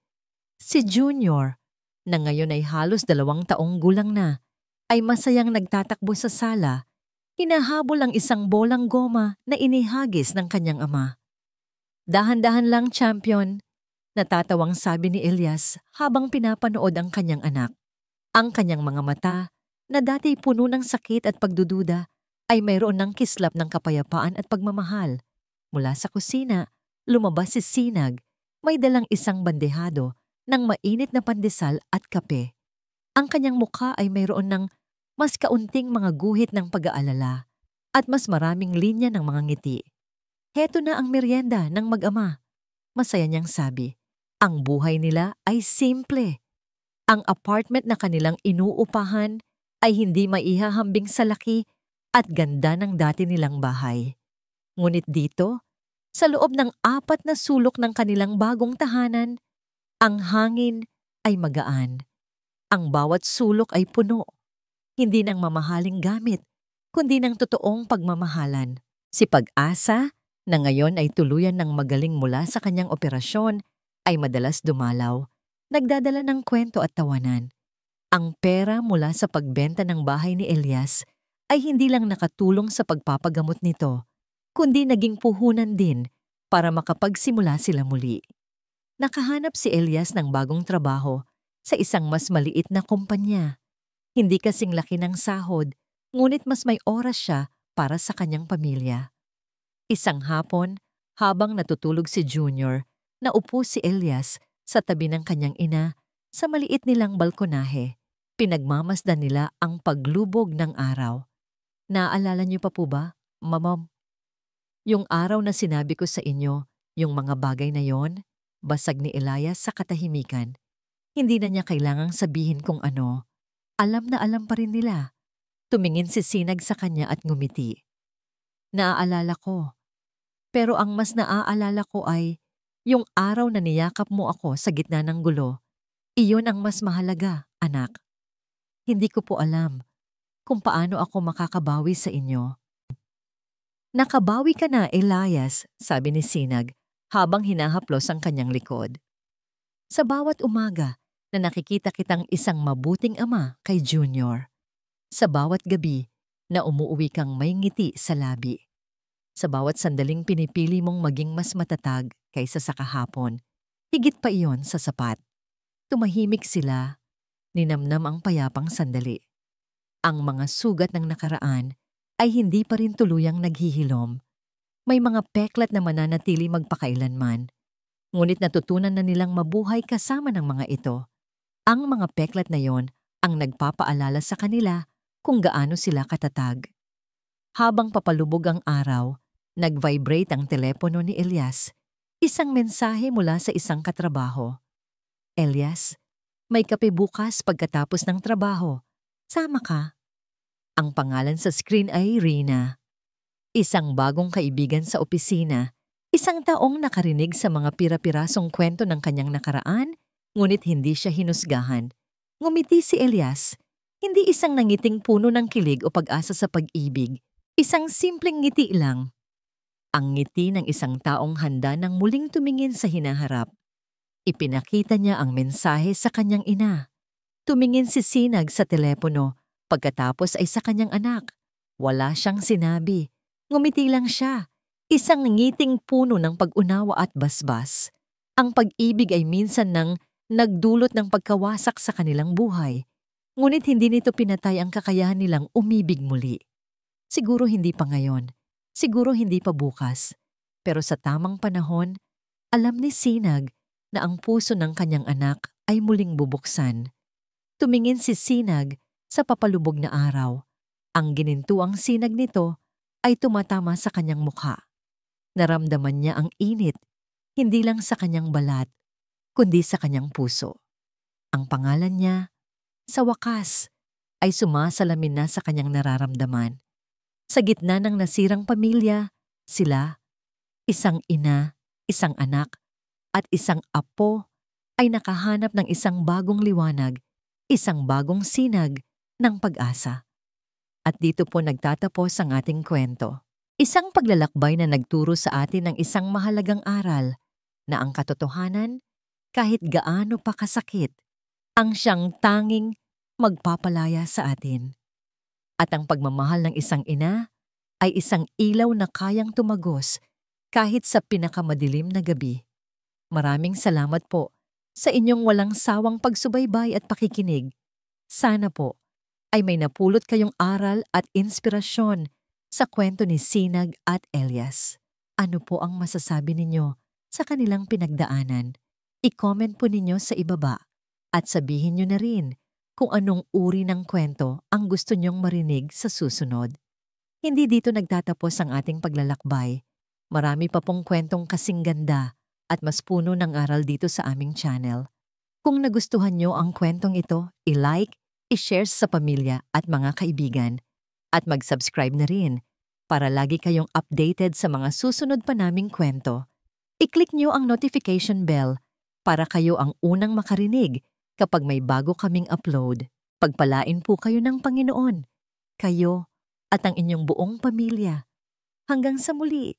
Si Junior, na ngayon ay halos 2 taong gulang na, ay masayang nagtatakbo sa sala, hinahabol ang isang bolang goma na inihagis ng kanyang ama. Dahan-dahan lang, champion, natatawang sabi ni Elias habang pinapanood ang kanyang anak. Ang kanyang mga mata, na dati puno ng sakit at pagdududa, ay mayroon ng kislap ng kapayapaan at pagmamahal. Mula sa kusina, lumabas si Sinag, may dalang isang bandehado ng mainit na pandesal at kape. Ang kanyang mukha ay mayroon ng mas kaunting mga guhit ng pag-aalala at mas maraming linya ng mga ngiti. Heto na ang merienda ng mag-ama. Masaya niyang sabi. Ang buhay nila ay simple. Ang apartment na kanilang inuupahan ay hindi maihahambing sa laki at ganda ng dati nilang bahay. Ngunit dito, sa loob ng 4 na sulok ng kanilang bagong tahanan, ang hangin ay magaan. Ang bawat sulok ay puno. Hindi ng mamahaling gamit, kundi ng totoong pagmamahalan. Si Pag-asa, na ngayon ay tuluyan ng magaling mula sa kanyang operasyon, ay madalas dumalaw, nagdadala ng kwento at tawanan. Ang pera mula sa pagbenta ng bahay ni Elias ay hindi lang nakatulong sa pagpapagamot nito, kundi naging puhunan din para makapagsimula sila muli. Nakahanap si Elias ng bagong trabaho sa isang mas maliit na kumpanya. Hindi kasing laki ng sahod, ngunit mas may oras siya para sa kanyang pamilya. Isang hapon, habang natutulog si Junior, naupo si Elias sa tabi ng kanyang ina sa maliit nilang balkonahe. Pinagmamasdan nila ang paglubog ng araw. Naaalala niyo pa po ba, Mama? Yung araw na sinabi ko sa inyo Yung mga bagay na yon, basag ni Elias sa katahimikan. Hindi na niya kailangang sabihin kung ano. Alam na alam pa rin nila. Tumingin si Sinag sa kanya at ngumiti. Naaalala ko. Pero ang mas naaalala ko ay yung araw na niyakap mo ako sa gitna ng gulo. Iyon ang mas mahalaga, anak. Hindi ko po alam kung paano ako makakabawi sa inyo. Nakabawi ka na, Elias, sabi ni Sinag habang hinahaplos ang kanyang likod. Sa bawat umaga na nakikita kitang isang mabuting ama kay Junior. Sa bawat gabi na umuuwi kang may ngiti sa labi. Sa bawat sandaling pinipili mong maging mas matatag kaysa sa kahapon, higit pa iyon sa sapat. Tumahimik sila, ninamnam ang payapang sandali. Ang mga sugat ng nakaraan ay hindi pa rin tuluyang naghihilom. May mga peklat na mananatili magpakailanman. Ngunit natutunan na nilang mabuhay kasama ng mga ito. Ang mga peklat na yon ang nagpapaalala sa kanila kung gaano sila katatag. Habang papalubog ang araw, nag-vibrate ang telepono ni Elias. Isang mensahe mula sa isang katrabaho. Elias, may kape bukas pagkatapos ng trabaho. Sama ka. Ang pangalan sa screen ay Rina. Isang bagong kaibigan sa opisina. Isang taong nakarinig sa mga pira-pirasong kwento ng kanyang nakaraan, ngunit hindi siya hinusgahan. Ngumiti si Elias. Hindi isang nangiting puno ng kilig o pag-asa sa pag-ibig. Isang simpleng ngiti lang. Ang ngiti ng isang taong handa nang muling tumingin sa hinaharap. Ipinakita niya ang mensahe sa kanyang ina. Tumingin si Sinag sa telepono, pagkatapos ay sa kanyang anak. Wala siyang sinabi. Ngumiti lang siya. Isang ngiting puno ng pag-unawa at basbas. Ang pag-ibig ay minsan nang nagdulot ng pagkawasak sa kanilang buhay. Ngunit hindi nito pinatay ang kakayahan nilang umibig muli. Siguro hindi pa ngayon. Siguro hindi pa bukas. Pero sa tamang panahon, alam ni Sinag na ang puso ng kanyang anak ay muling bubuksan. Tumingin si Sinag sa papalubog na araw. Ang ginintuang sinag nito ay tumatama sa kanyang mukha. Naramdaman niya ang init, hindi lang sa kanyang balat, kundi sa kanyang puso. Ang pangalan niya, sa wakas, ay sumasalamin na sa kanyang nararamdaman. Sa gitna ng nasirang pamilya, sila, isang ina, isang anak, at isang apo ay nakahanap ng isang bagong liwanag, isang bagong sinag ng pag-asa. At dito po nagtatapos ang ating kwento. Isang paglalakbay na nagturo sa atin ng isang mahalagang aral na ang katotohanan, kahit gaano pa kasakit, ang siyang tanging magpapalaya sa atin. At ang pagmamahal ng isang ina ay isang ilaw na kayang tumagos kahit sa pinakamadilim na gabi. Maraming salamat po sa inyong walang sawang pagsubaybay at pakikinig. Sana po ay may napulot kayong aral at inspirasyon sa kwento ni Sinag at Elias. Ano po ang masasabi ninyo sa kanilang pinagdaanan? I-comment po ninyo sa ibaba at sabihin nyo na rin kung anong uri ng kwento ang gusto nyong marinig sa susunod. Hindi dito nagtatapos ang ating paglalakbay. Marami pa pong kwentong kasing ganda at mas puno ng aral dito sa aming channel. Kung nagustuhan nyo ang kwentong ito, i-like, i-share sa pamilya at mga kaibigan. At mag-subscribe na rin para lagi kayong updated sa mga susunod pa naming kwento. I-click nyo ang notification bell para kayo ang unang makarinig kapag may bago kaming upload. Pagpalain po kayo ng Panginoon, kayo at ang inyong buong pamilya. Hanggang sa muli.